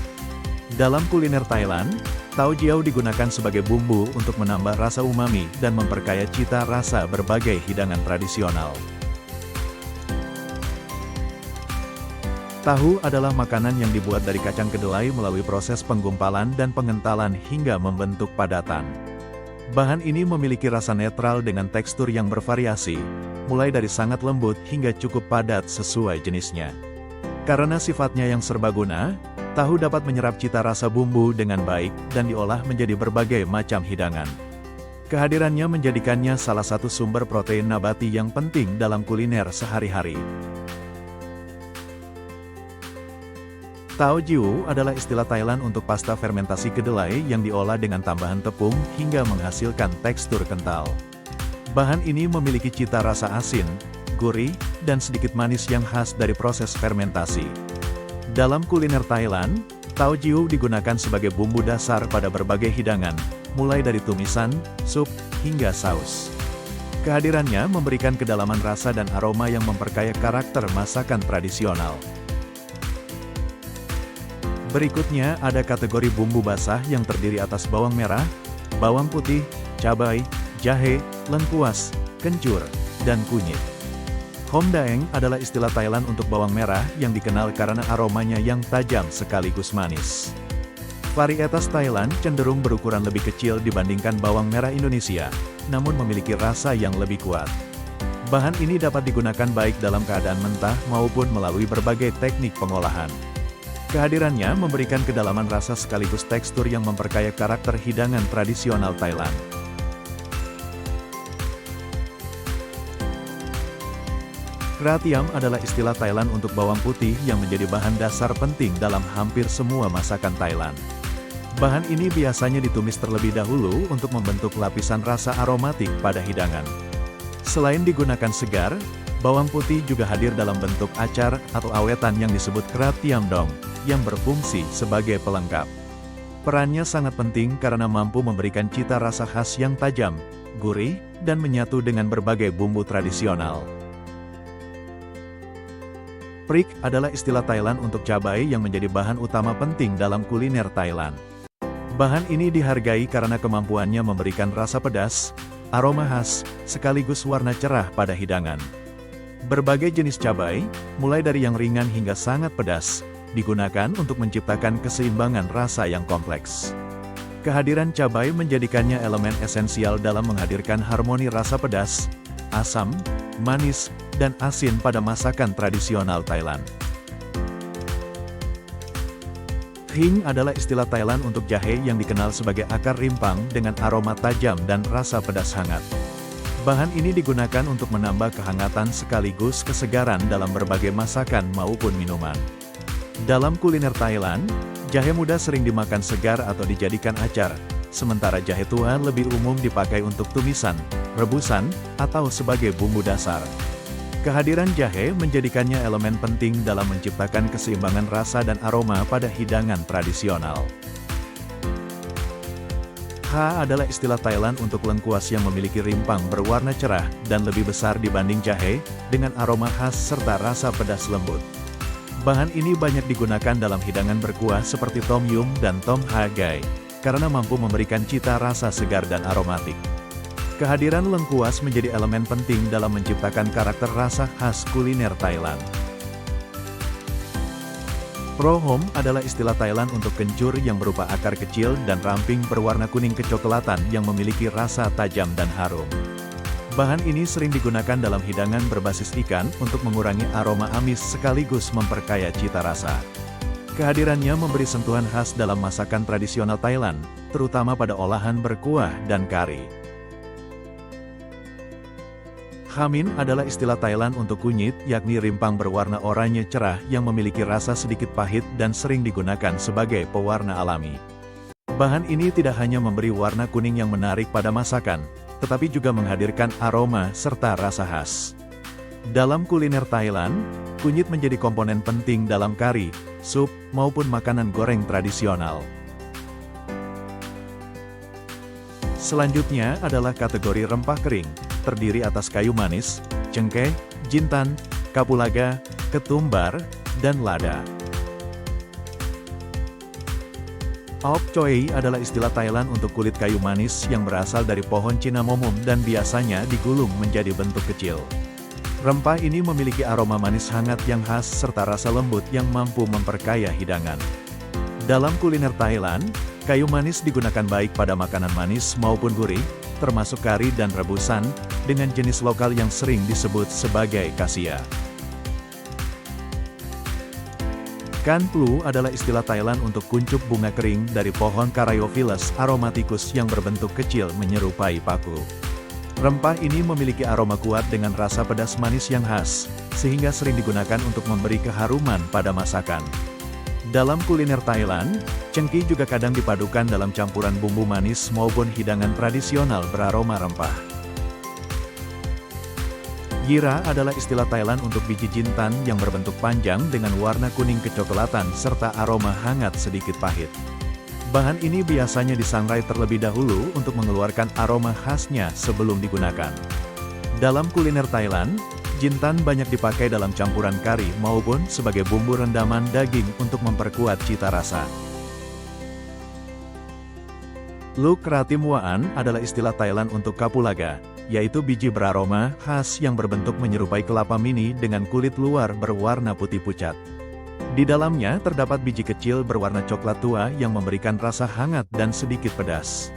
Dalam kuliner Thailand, tao jiao digunakan sebagai bumbu untuk menambah rasa umami dan memperkaya cita rasa berbagai hidangan tradisional. Tahu adalah makanan yang dibuat dari kacang kedelai melalui proses penggumpalan dan pengentalan hingga membentuk padatan. Bahan ini memiliki rasa netral dengan tekstur yang bervariasi, mulai dari sangat lembut hingga cukup padat sesuai jenisnya. Karena sifatnya yang serbaguna, Tahu dapat menyerap cita rasa bumbu dengan baik dan diolah menjadi berbagai macam hidangan. Kehadirannya menjadikannya salah satu sumber protein nabati yang penting dalam kuliner sehari-hari. Tao Jiu adalah istilah Thailand untuk pasta fermentasi kedelai yang diolah dengan tambahan tepung hingga menghasilkan tekstur kental. Bahan ini memiliki cita rasa asin, gurih, dan sedikit manis yang khas dari proses fermentasi. Dalam kuliner Thailand, Tao Jiu digunakan sebagai bumbu dasar pada berbagai hidangan, mulai dari tumisan, sup, hingga saus. Kehadirannya memberikan kedalaman rasa dan aroma yang memperkaya karakter masakan tradisional. Berikutnya ada kategori bumbu basah yang terdiri atas bawang merah, bawang putih, cabai, jahe, lengkuas, kencur, dan kunyit. Hom Daeng adalah istilah Thailand untuk bawang merah yang dikenal karena aromanya yang tajam sekaligus manis. Varietas Thailand cenderung berukuran lebih kecil dibandingkan bawang merah Indonesia, namun memiliki rasa yang lebih kuat. Bahan ini dapat digunakan baik dalam keadaan mentah maupun melalui berbagai teknik pengolahan. Kehadirannya memberikan kedalaman rasa sekaligus tekstur yang memperkaya karakter hidangan tradisional Thailand. Kratiam adalah istilah Thailand untuk bawang putih yang menjadi bahan dasar penting dalam hampir semua masakan Thailand. Bahan ini biasanya ditumis terlebih dahulu untuk membentuk lapisan rasa aromatik pada hidangan. Selain digunakan segar, bawang putih juga hadir dalam bentuk acar atau awetan yang disebut kratiam dong, yang berfungsi sebagai pelengkap. Perannya sangat penting karena mampu memberikan cita rasa khas yang tajam, gurih, dan menyatu dengan berbagai bumbu tradisional. Prik adalah istilah Thailand untuk cabai yang menjadi bahan utama penting dalam kuliner Thailand. Bahan ini dihargai karena kemampuannya memberikan rasa pedas, aroma khas, sekaligus warna cerah pada hidangan. Berbagai jenis cabai, mulai dari yang ringan hingga sangat pedas, digunakan untuk menciptakan keseimbangan rasa yang kompleks. Kehadiran cabai menjadikannya elemen esensial dalam menghadirkan harmoni rasa pedas, asam, manis, dan asin pada masakan tradisional Thailand. Hing adalah istilah Thailand untuk jahe yang dikenal sebagai akar rimpang dengan aroma tajam dan rasa pedas hangat. Bahan ini digunakan untuk menambah kehangatan sekaligus kesegaran dalam berbagai masakan maupun minuman. Dalam kuliner Thailand, jahe muda sering dimakan segar atau dijadikan acar, sementara jahe tua lebih umum dipakai untuk tumisan, rebusan, atau sebagai bumbu dasar. Kehadiran jahe menjadikannya elemen penting dalam menciptakan keseimbangan rasa dan aroma pada hidangan tradisional. Ha adalah istilah Thailand untuk lengkuas yang memiliki rimpang berwarna cerah dan lebih besar dibanding jahe, dengan aroma khas serta rasa pedas lembut. Bahan ini banyak digunakan dalam hidangan berkuah seperti tom yum dan tom ha gai, karena mampu memberikan cita rasa segar dan aromatik. Kehadiran lengkuas menjadi elemen penting dalam menciptakan karakter rasa khas kuliner Thailand. Prohom adalah istilah Thailand untuk kencur yang berupa akar kecil dan ramping berwarna kuning kecoklatan yang memiliki rasa tajam dan harum. Bahan ini sering digunakan dalam hidangan berbasis ikan untuk mengurangi aroma amis sekaligus memperkaya cita rasa. Kehadirannya memberi sentuhan khas dalam masakan tradisional Thailand, terutama pada olahan berkuah dan kari. Hamin adalah istilah Thailand untuk kunyit, yakni rimpang berwarna oranye cerah yang memiliki rasa sedikit pahit dan sering digunakan sebagai pewarna alami. Bahan ini tidak hanya memberi warna kuning yang menarik pada masakan, tetapi juga menghadirkan aroma serta rasa khas. Dalam kuliner Thailand, kunyit menjadi komponen penting dalam kari, sup, maupun makanan goreng tradisional. Selanjutnya adalah kategori rempah kering, terdiri atas kayu manis, cengkeh, jintan, kapulaga, ketumbar, dan lada. Op Choi adalah istilah Thailand untuk kulit kayu manis yang berasal dari pohon cinnamomum dan biasanya digulung menjadi bentuk kecil. Rempah ini memiliki aroma manis hangat yang khas serta rasa lembut yang mampu memperkaya hidangan. Dalam kuliner Thailand, kayu manis digunakan baik pada makanan manis maupun gurih, termasuk kari dan rebusan, dengan jenis lokal yang sering disebut sebagai kasia. Kan Plu adalah istilah Thailand untuk kuncup bunga kering dari pohon Caryophyllus aromaticus yang berbentuk kecil menyerupai paku. Rempah ini memiliki aroma kuat dengan rasa pedas manis yang khas, sehingga sering digunakan untuk memberi keharuman pada masakan. Dalam kuliner Thailand, cengkih juga kadang dipadukan dalam campuran bumbu manis maupun hidangan tradisional beraroma rempah. Yira adalah istilah Thailand untuk biji jintan yang berbentuk panjang dengan warna kuning kecoklatan serta aroma hangat sedikit pahit. Bahan ini biasanya disangrai terlebih dahulu untuk mengeluarkan aroma khasnya sebelum digunakan. Dalam kuliner Thailand, jintan banyak dipakai dalam campuran kari maupun sebagai bumbu rendaman daging untuk memperkuat cita rasa. Luk Ratim Waan adalah istilah Thailand untuk kapulaga, yaitu biji beraroma khas yang berbentuk menyerupai kelapa mini dengan kulit luar berwarna putih pucat. Di dalamnya terdapat biji kecil berwarna coklat tua yang memberikan rasa hangat dan sedikit pedas.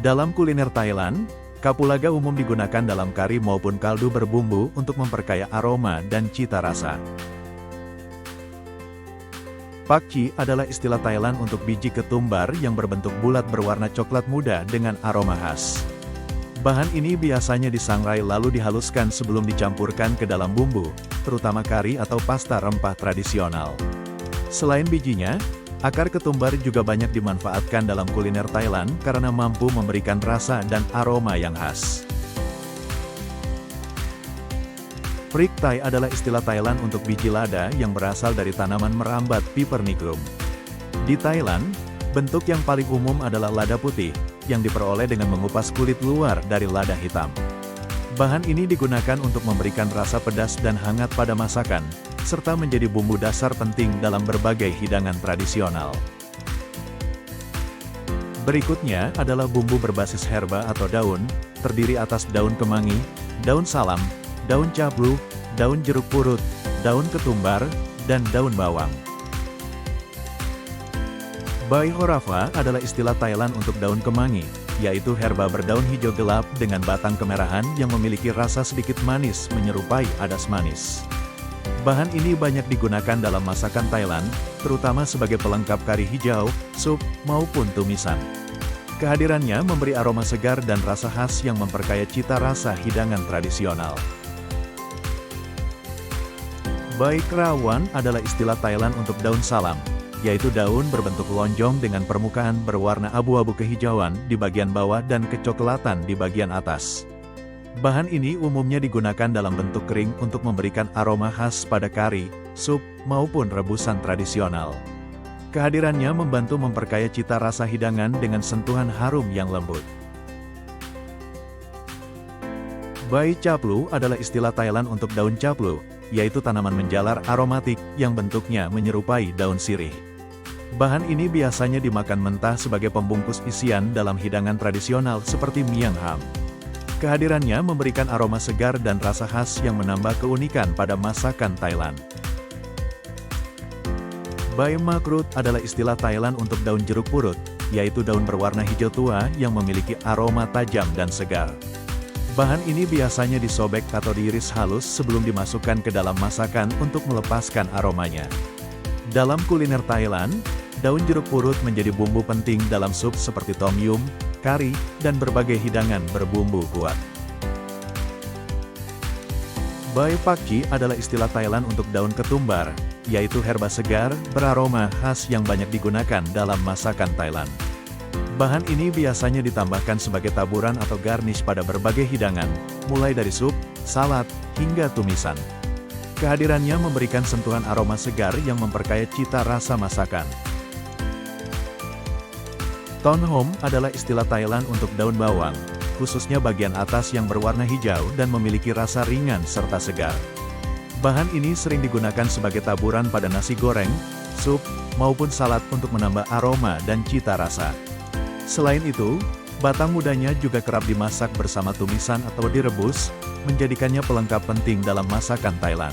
Dalam kuliner Thailand, kapulaga umum digunakan dalam kari maupun kaldu berbumbu untuk memperkaya aroma dan cita rasa. Pakchi adalah istilah Thailand untuk biji ketumbar yang berbentuk bulat berwarna coklat muda dengan aroma khas. Bahan ini biasanya disangrai lalu dihaluskan sebelum dicampurkan ke dalam bumbu, terutama kari atau pasta rempah tradisional. Selain bijinya, akar ketumbar juga banyak dimanfaatkan dalam kuliner Thailand karena mampu memberikan rasa dan aroma yang khas. Prik Thai adalah istilah Thailand untuk biji lada yang berasal dari tanaman merambat Pipernicum. Di Thailand, bentuk yang paling umum adalah lada putih, yang diperoleh dengan mengupas kulit luar dari lada hitam. Bahan ini digunakan untuk memberikan rasa pedas dan hangat pada masakan, serta menjadi bumbu dasar penting dalam berbagai hidangan tradisional. Berikutnya adalah bumbu berbasis herba atau daun, terdiri atas daun kemangi, daun salam, daun caplu, daun jeruk purut, daun ketumbar, dan daun bawang. Bai Horafa adalah istilah Thailand untuk daun kemangi, yaitu herba berdaun hijau gelap dengan batang kemerahan yang memiliki rasa sedikit manis menyerupai adas manis. Bahan ini banyak digunakan dalam masakan Thailand, terutama sebagai pelengkap kari hijau, sup, maupun tumisan. Kehadirannya memberi aroma segar dan rasa khas yang memperkaya cita rasa hidangan tradisional. Bai Krawan adalah istilah Thailand untuk daun salam, yaitu daun berbentuk lonjong dengan permukaan berwarna abu-abu kehijauan di bagian bawah dan kecoklatan di bagian atas. Bahan ini umumnya digunakan dalam bentuk kering untuk memberikan aroma khas pada kari, sup, maupun rebusan tradisional. Kehadirannya membantu memperkaya cita rasa hidangan dengan sentuhan harum yang lembut. Bai Caplu adalah istilah Thailand untuk daun caplu, yaitu tanaman menjalar aromatik yang bentuknya menyerupai daun sirih. Bahan ini biasanya dimakan mentah sebagai pembungkus isian dalam hidangan tradisional seperti miang ham. Kehadirannya memberikan aroma segar dan rasa khas yang menambah keunikan pada masakan Thailand. Bai Makrut adalah istilah Thailand untuk daun jeruk purut, yaitu daun berwarna hijau tua yang memiliki aroma tajam dan segar. Bahan ini biasanya disobek atau diiris halus sebelum dimasukkan ke dalam masakan untuk melepaskan aromanya. Dalam kuliner Thailand, daun jeruk purut menjadi bumbu penting dalam sup seperti tom yum, kari, dan berbagai hidangan berbumbu kuat. Bai Pakchi adalah istilah Thailand untuk daun ketumbar, yaitu herba segar, beraroma khas yang banyak digunakan dalam masakan Thailand. Bahan ini biasanya ditambahkan sebagai taburan atau garnish pada berbagai hidangan, mulai dari sup, salad, hingga tumisan. Kehadirannya memberikan sentuhan aroma segar yang memperkaya cita rasa masakan. Ton Hom adalah istilah Thailand untuk daun bawang, khususnya bagian atas yang berwarna hijau dan memiliki rasa ringan serta segar. Bahan ini sering digunakan sebagai taburan pada nasi goreng, sup, maupun salad untuk menambah aroma dan cita rasa. Selain itu, batang mudanya juga kerap dimasak bersama tumisan atau direbus, menjadikannya pelengkap penting dalam masakan Thailand.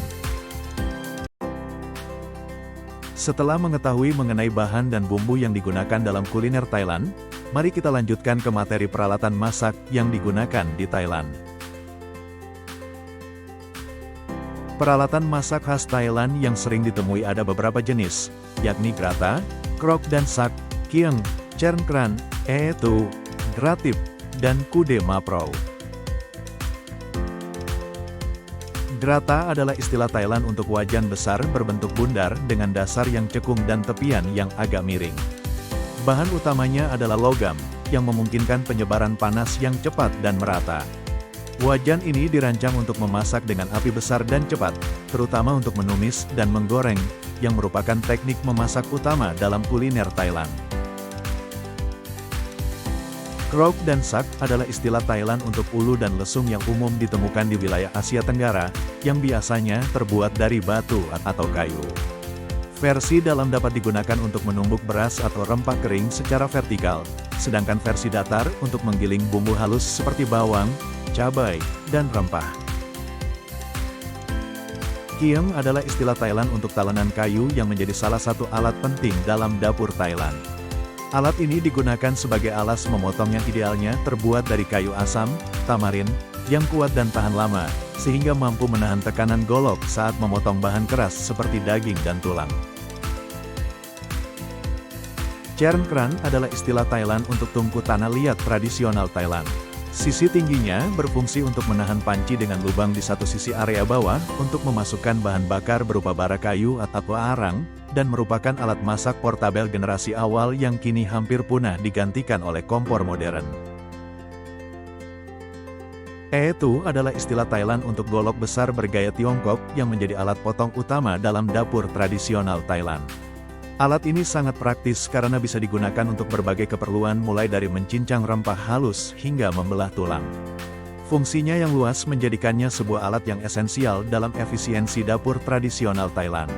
Setelah mengetahui mengenai bahan dan bumbu yang digunakan dalam kuliner Thailand, mari kita lanjutkan ke materi peralatan masak yang digunakan di Thailand. Peralatan masak khas Thailand yang sering ditemui ada beberapa jenis, yakni grata, krok dan sak, kieng, chern kran, tu, gratip, dan kude maprau. Grata adalah istilah Thailand untuk wajan besar berbentuk bundar dengan dasar yang cekung dan tepian yang agak miring. Bahan utamanya adalah logam, yang memungkinkan penyebaran panas yang cepat dan merata. Wajan ini dirancang untuk memasak dengan api besar dan cepat, terutama untuk menumis dan menggoreng, yang merupakan teknik memasak utama dalam kuliner Thailand. Krok dan sak adalah istilah Thailand untuk ulu dan lesung yang umum ditemukan di wilayah Asia Tenggara, yang biasanya terbuat dari batu atau kayu. Versi dalam dapat digunakan untuk menumbuk beras atau rempah kering secara vertikal, sedangkan versi datar untuk menggiling bumbu halus seperti bawang, cabai, dan rempah. Kieng adalah istilah Thailand untuk talenan kayu yang menjadi salah satu alat penting dalam dapur Thailand. Alat ini digunakan sebagai alas memotong yang idealnya terbuat dari kayu asam, tamarin, yang kuat dan tahan lama, sehingga mampu menahan tekanan golok saat memotong bahan keras seperti daging dan tulang. Chern kran adalah istilah Thailand untuk tungku tanah liat tradisional Thailand. Sisi tingginya berfungsi untuk menahan panci dengan lubang di satu sisi area bawah untuk memasukkan bahan bakar berupa bara kayu atau arang, dan merupakan alat masak portabel generasi awal yang kini hampir punah digantikan oleh kompor modern. Tu adalah istilah Thailand untuk golok besar bergaya Tiongkok yang menjadi alat potong utama dalam dapur tradisional Thailand. Alat ini sangat praktis karena bisa digunakan untuk berbagai keperluan mulai dari mencincang rempah halus hingga membelah tulang. Fungsinya yang luas menjadikannya sebuah alat yang esensial dalam efisiensi dapur tradisional Thailand.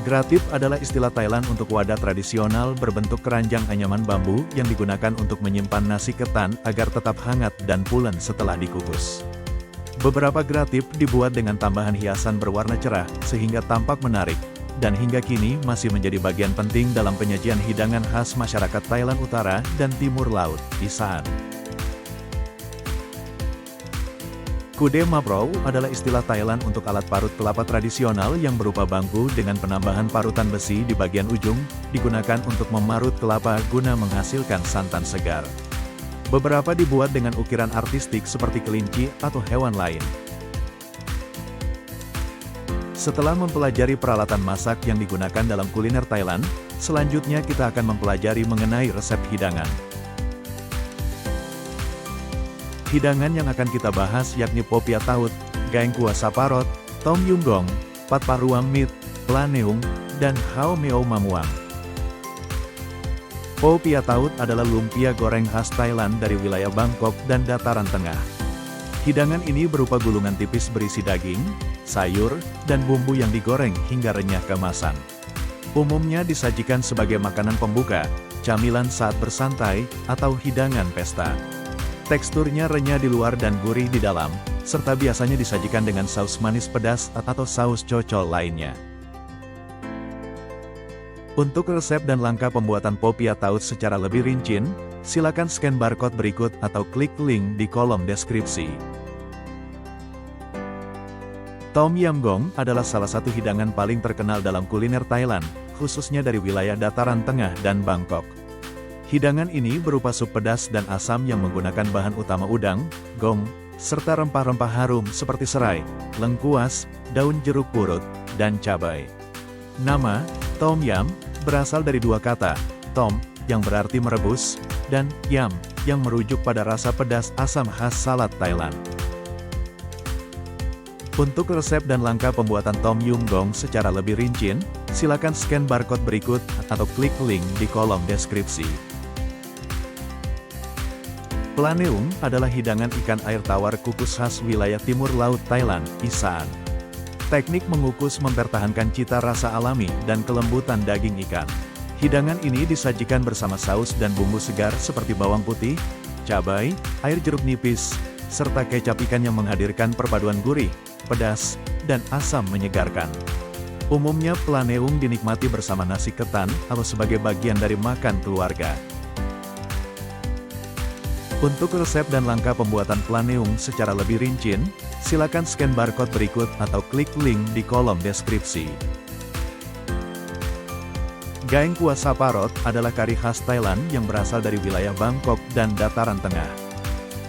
Gratip adalah istilah Thailand untuk wadah tradisional berbentuk keranjang anyaman bambu yang digunakan untuk menyimpan nasi ketan agar tetap hangat dan pulen setelah dikukus. Beberapa gratip dibuat dengan tambahan hiasan berwarna cerah sehingga tampak menarik, dan hingga kini masih menjadi bagian penting dalam penyajian hidangan khas masyarakat Thailand Utara dan Timur Laut, Isaan. Kude maprau adalah istilah Thailand untuk alat parut kelapa tradisional yang berupa bangku dengan penambahan parutan besi di bagian ujung, digunakan untuk memarut kelapa guna menghasilkan santan segar. Beberapa dibuat dengan ukiran artistik seperti kelinci atau hewan lain. Setelah mempelajari peralatan masak yang digunakan dalam kuliner Thailand, selanjutnya kita akan mempelajari mengenai resep hidangan. Hidangan yang akan kita bahas yakni popia taut, gaeng kuah saparot, tom yum gong, pat paruam mit, planeung, dan hao meo mamuang. Popia taut adalah lumpia goreng khas Thailand dari wilayah Bangkok dan dataran tengah. Hidangan ini berupa gulungan tipis berisi daging, sayur, dan bumbu yang digoreng hingga renyah keemasan. Umumnya disajikan sebagai makanan pembuka, camilan saat bersantai, atau hidangan pesta. Teksturnya renyah di luar dan gurih di dalam, serta biasanya disajikan dengan saus manis pedas atau saus cocol lainnya. Untuk resep dan langkah pembuatan popia taut secara lebih rinci, silakan scan barcode berikut atau klik link di kolom deskripsi. Tom Yam Goong adalah salah satu hidangan paling terkenal dalam kuliner Thailand, khususnya dari wilayah dataran tengah dan Bangkok. Hidangan ini berupa sup pedas dan asam yang menggunakan bahan utama udang, gong, serta rempah-rempah harum seperti serai, lengkuas, daun jeruk purut, dan cabai. Nama, Tom Yam, berasal dari dua kata, Tom, yang berarti merebus, dan Yam, yang merujuk pada rasa pedas asam khas salad Thailand. Untuk resep dan langkah pembuatan Tom Yum Goong secara lebih rinci, silakan scan barcode berikut atau klik link di kolom deskripsi. Planeung adalah hidangan ikan air tawar kukus khas wilayah Timur Laut Thailand, Isaan. Teknik mengukus mempertahankan cita rasa alami dan kelembutan daging ikan. Hidangan ini disajikan bersama saus dan bumbu segar seperti bawang putih, cabai, air jeruk nipis, serta kecap ikan yang menghadirkan perpaduan gurih, pedas, dan asam menyegarkan. Umumnya planeung dinikmati bersama nasi ketan atau sebagai bagian dari makan keluarga. Untuk resep dan langkah pembuatan planeung secara lebih rinci, silakan scan barcode berikut atau klik link di kolom deskripsi. Gaeng kuah saparot adalah kari khas Thailand yang berasal dari wilayah Bangkok dan dataran tengah.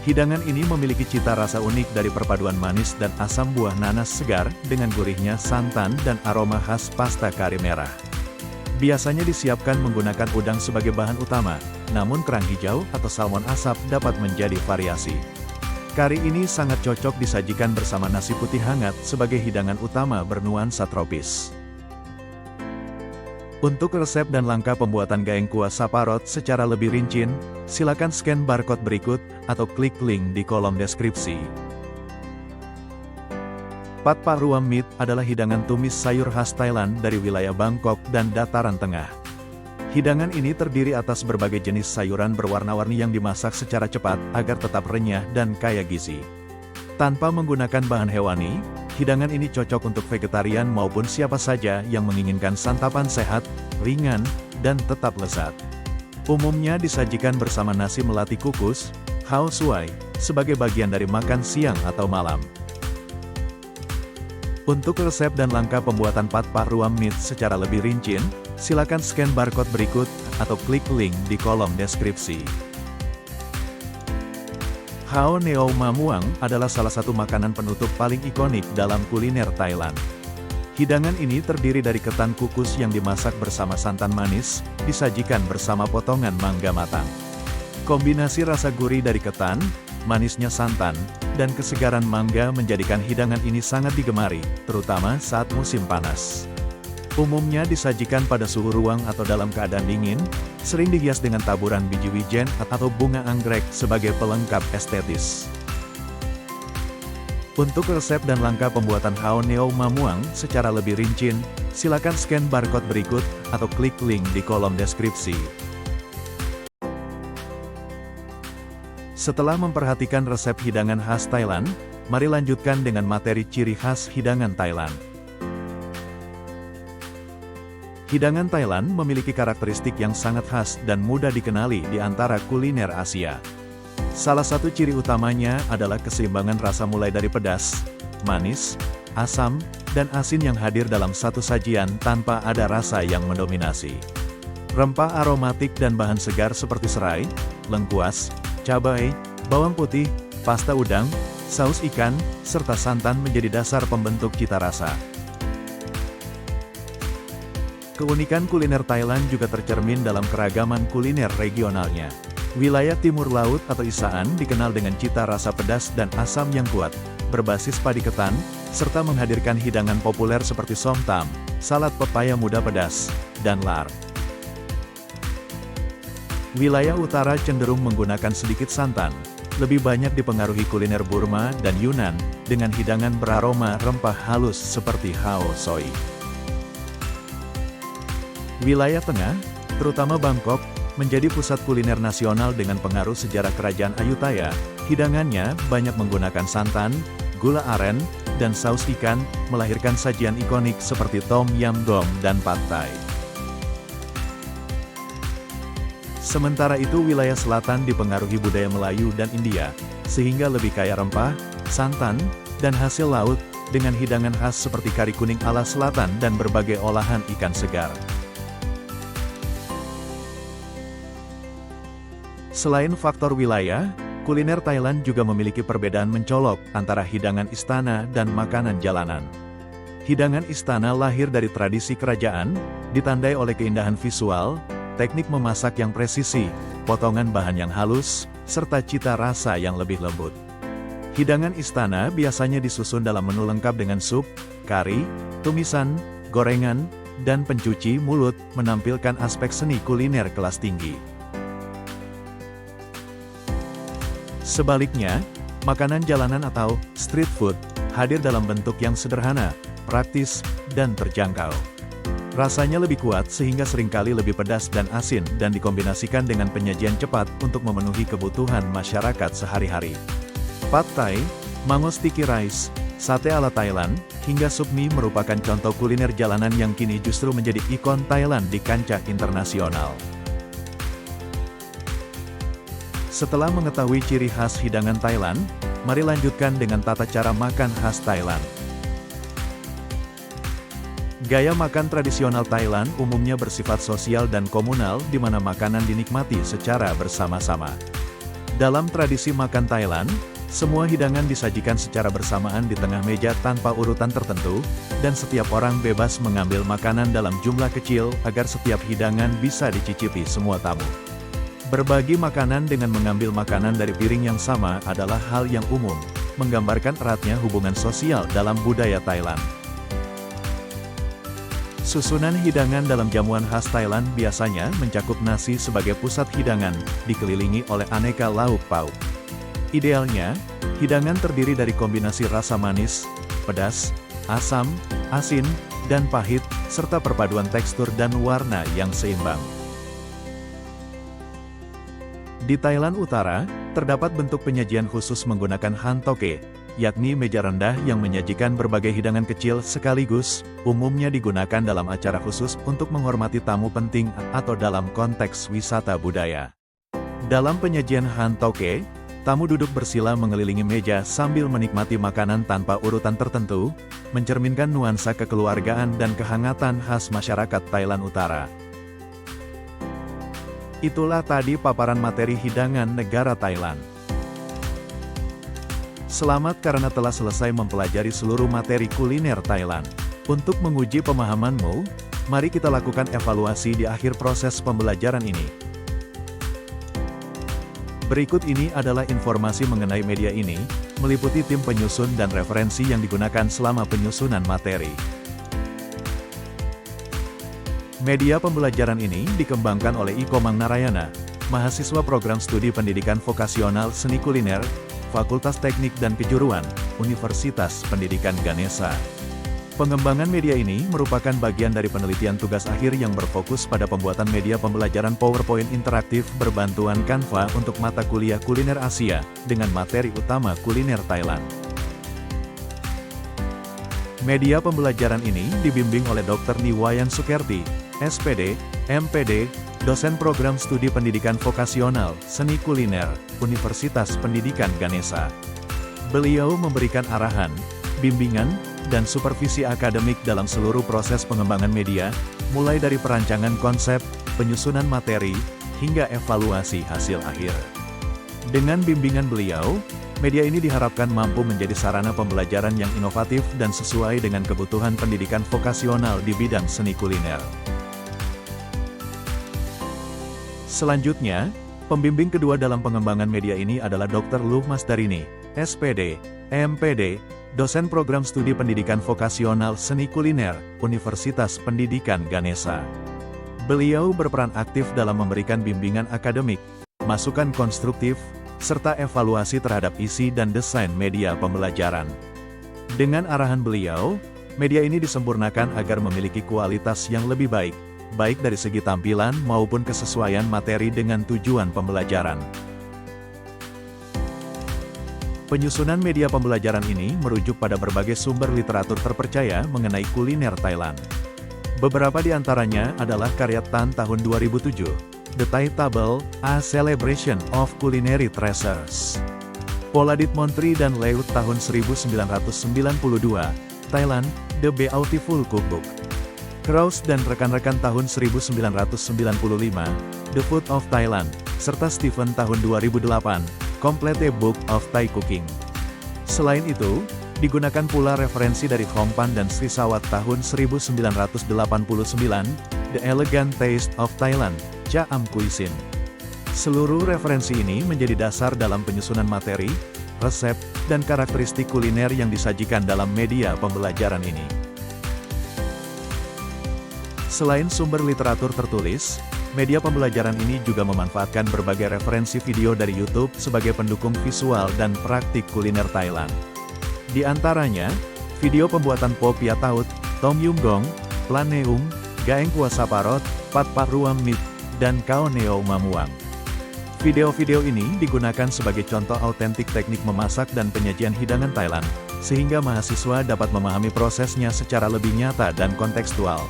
Hidangan ini memiliki cita rasa unik dari perpaduan manis dan asam buah nanas segar dengan gurihnya santan dan aroma khas pasta kari merah. Biasanya disiapkan menggunakan udang sebagai bahan utama, namun kerang hijau atau salmon asap dapat menjadi variasi. Kari ini sangat cocok disajikan bersama nasi putih hangat sebagai hidangan utama bernuansa tropis. Untuk resep dan langkah pembuatan gaeng kuah saparot secara lebih rinci, silakan scan barcode berikut atau klik link di kolom deskripsi. Pat Pak Ruam Meat adalah hidangan tumis sayur khas Thailand dari wilayah Bangkok dan dataran tengah. Hidangan ini terdiri atas berbagai jenis sayuran berwarna-warni yang dimasak secara cepat agar tetap renyah dan kaya gizi. Tanpa menggunakan bahan hewani, hidangan ini cocok untuk vegetarian maupun siapa saja yang menginginkan santapan sehat, ringan, dan tetap lezat. Umumnya disajikan bersama nasi melati kukus, khao suai, sebagai bagian dari makan siang atau malam. Untuk resep dan langkah pembuatan Pat Pak Ruam Meat secara lebih rinci, silakan scan barcode berikut atau klik link di kolom deskripsi. Khao Neo Ma Muang adalah salah satu makanan penutup paling ikonik dalam kuliner Thailand. Hidangan ini terdiri dari ketan kukus yang dimasak bersama santan manis, disajikan bersama potongan mangga matang. Kombinasi rasa gurih dari ketan, manisnya santan, dan kesegaran mangga menjadikan hidangan ini sangat digemari, terutama saat musim panas. Umumnya disajikan pada suhu ruang atau dalam keadaan dingin, sering dihias dengan taburan biji wijen atau bunga anggrek sebagai pelengkap estetis. Untuk resep dan langkah pembuatan Khao Neo Ma Muang secara lebih rinci, silakan scan barcode berikut atau klik link di kolom deskripsi. Setelah memperhatikan resep hidangan khas Thailand, mari lanjutkan dengan materi ciri khas hidangan Thailand. Hidangan Thailand memiliki karakteristik yang sangat khas dan mudah dikenali di antara kuliner Asia. Salah satu ciri utamanya adalah keseimbangan rasa mulai dari pedas, manis, asam, dan asin yang hadir dalam satu sajian tanpa ada rasa yang mendominasi. Rempah aromatik dan bahan segar seperti serai, lengkuas, cabai, bawang putih, pasta udang, saus ikan, serta santan menjadi dasar pembentuk cita rasa. Keunikan kuliner Thailand juga tercermin dalam keragaman kuliner regionalnya. Wilayah Timur Laut atau Isaan dikenal dengan cita rasa pedas dan asam yang kuat, berbasis padi ketan, serta menghadirkan hidangan populer seperti som tam, salad pepaya muda pedas, dan lar. Wilayah utara cenderung menggunakan sedikit santan, lebih banyak dipengaruhi kuliner Burma dan Yunan, dengan hidangan beraroma rempah halus seperti khao soi. Wilayah tengah, terutama Bangkok, menjadi pusat kuliner nasional dengan pengaruh sejarah kerajaan Ayutthaya. Hidangannya banyak menggunakan santan, gula aren, dan saus ikan, melahirkan sajian ikonik seperti Tom Yam Goong dan Pad Thai. Sementara itu wilayah selatan dipengaruhi budaya Melayu dan India, sehingga lebih kaya rempah, santan, dan hasil laut, dengan hidangan khas seperti kari kuning ala selatan dan berbagai olahan ikan segar. Selain faktor wilayah, kuliner Thailand juga memiliki perbedaan mencolok antara hidangan istana dan makanan jalanan. Hidangan istana lahir dari tradisi kerajaan, ditandai oleh keindahan visual, teknik memasak yang presisi, potongan bahan yang halus, serta cita rasa yang lebih lembut. Hidangan istana biasanya disusun dalam menu lengkap dengan sup, kari, tumisan, gorengan, dan pencuci mulut, menampilkan aspek seni kuliner kelas tinggi. Sebaliknya, makanan jalanan atau street food hadir dalam bentuk yang sederhana, praktis, dan terjangkau. Rasanya lebih kuat sehingga seringkali lebih pedas dan asin dan dikombinasikan dengan penyajian cepat untuk memenuhi kebutuhan masyarakat sehari-hari. Pad Thai, mango sticky rice, sate ala Thailand, hingga sup mie merupakan contoh kuliner jalanan yang kini justru menjadi ikon Thailand di kancah internasional. Setelah mengetahui ciri khas hidangan Thailand, mari lanjutkan dengan tata cara makan khas Thailand. Gaya makan tradisional Thailand umumnya bersifat sosial dan komunal, di mana makanan dinikmati secara bersama-sama. Dalam tradisi makan Thailand, semua hidangan disajikan secara bersamaan di tengah meja tanpa urutan tertentu, dan setiap orang bebas mengambil makanan dalam jumlah kecil agar setiap hidangan bisa dicicipi semua tamu. Berbagi makanan dengan mengambil makanan dari piring yang sama adalah hal yang umum, menggambarkan eratnya hubungan sosial dalam budaya Thailand. Susunan hidangan dalam jamuan khas Thailand biasanya mencakup nasi sebagai pusat hidangan, dikelilingi oleh aneka lauk pauk. Idealnya, hidangan terdiri dari kombinasi rasa manis, pedas, asam, asin, dan pahit, serta perpaduan tekstur dan warna yang seimbang. Di Thailand Utara, terdapat bentuk penyajian khusus menggunakan han toke, yakni meja rendah yang menyajikan berbagai hidangan kecil sekaligus, umumnya digunakan dalam acara khusus untuk menghormati tamu penting atau dalam konteks wisata budaya. Dalam penyajian han toke, tamu duduk bersila mengelilingi meja sambil menikmati makanan tanpa urutan tertentu, mencerminkan nuansa kekeluargaan dan kehangatan khas masyarakat Thailand Utara. Itulah tadi paparan materi hidangan negara Thailand. Selamat karena telah selesai mempelajari seluruh materi kuliner Thailand. Untuk menguji pemahamanmu, mari kita lakukan evaluasi di akhir proses pembelajaran ini. Berikut ini adalah informasi mengenai media ini, meliputi tim penyusun dan referensi yang digunakan selama penyusunan materi. Media pembelajaran ini dikembangkan oleh Iko Mang Narayana, mahasiswa program studi pendidikan vokasional seni kuliner, Fakultas Teknik dan Kejuruan, Universitas Pendidikan Ganesha. Pengembangan media ini merupakan bagian dari penelitian tugas akhir yang berfokus pada pembuatan media pembelajaran PowerPoint interaktif berbantuan Canva untuk mata kuliah kuliner Asia, dengan materi utama kuliner Thailand. Media pembelajaran ini dibimbing oleh Dr. Niwayan Sukerti, SPD, MPD, dosen program studi pendidikan vokasional, seni kuliner, Universitas Pendidikan Ganesha. Beliau memberikan arahan, bimbingan, dan supervisi akademik dalam seluruh proses pengembangan media, mulai dari perancangan konsep, penyusunan materi, hingga evaluasi hasil akhir. Dengan bimbingan beliau, media ini diharapkan mampu menjadi sarana pembelajaran yang inovatif dan sesuai dengan kebutuhan pendidikan vokasional di bidang seni kuliner. Selanjutnya, pembimbing kedua dalam pengembangan media ini adalah Dr. Luh Masdarini, SPD, MPD, dosen program studi pendidikan vokasional seni kuliner, Universitas Pendidikan Ganesha. Beliau berperan aktif dalam memberikan bimbingan akademik, masukan konstruktif, serta evaluasi terhadap isi dan desain media pembelajaran. Dengan arahan beliau, media ini disempurnakan agar memiliki kualitas yang lebih baik dari segi tampilan maupun kesesuaian materi dengan tujuan pembelajaran. Penyusunan media pembelajaran ini merujuk pada berbagai sumber literatur terpercaya mengenai kuliner Thailand. Beberapa di antaranya adalah karya Tan tahun 2007, The Thai Table, A Celebration of Culinary Treasures. Poladit Montri dan Leut tahun 1992, Thailand, The Beautiful Cookbook. Kraus dan rekan-rekan tahun 1995, The Food of Thailand, serta Stephen tahun 2008, Complete Book of Thai Cooking. Selain itu, digunakan pula referensi dari Hong Pan dan Sri Sawat tahun 1989, The Elegant Taste of Thailand, Cha Am Cuisine. Seluruh referensi ini menjadi dasar dalam penyusunan materi, resep, dan karakteristik kuliner yang disajikan dalam media pembelajaran ini. Selain sumber literatur tertulis, media pembelajaran ini juga memanfaatkan berbagai referensi video dari YouTube sebagai pendukung visual dan praktik kuliner Thailand. Di antaranya, video pembuatan Po Pia Taut, Tom Yum Gong, Plan Neum, Gaeng Kua Saparot, Pat Pat Ruam Mit, dan Kao Neo Mamuang. Video-video ini digunakan sebagai contoh autentik teknik memasak dan penyajian hidangan Thailand, sehingga mahasiswa dapat memahami prosesnya secara lebih nyata dan kontekstual.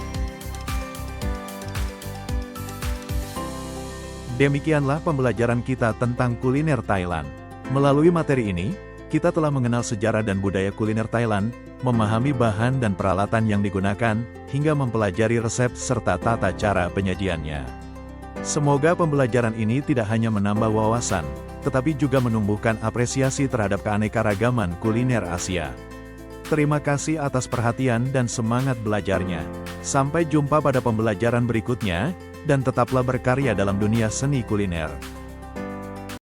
Demikianlah pembelajaran kita tentang kuliner Thailand. Melalui materi ini, kita telah mengenal sejarah dan budaya kuliner Thailand, memahami bahan dan peralatan yang digunakan, hingga mempelajari resep serta tata cara penyajiannya. Semoga pembelajaran ini tidak hanya menambah wawasan, tetapi juga menumbuhkan apresiasi terhadap keanekaragaman kuliner Asia. Terima kasih atas perhatian dan semangat belajarnya. Sampai jumpa pada pembelajaran berikutnya, dan tetaplah berkarya dalam dunia seni kuliner.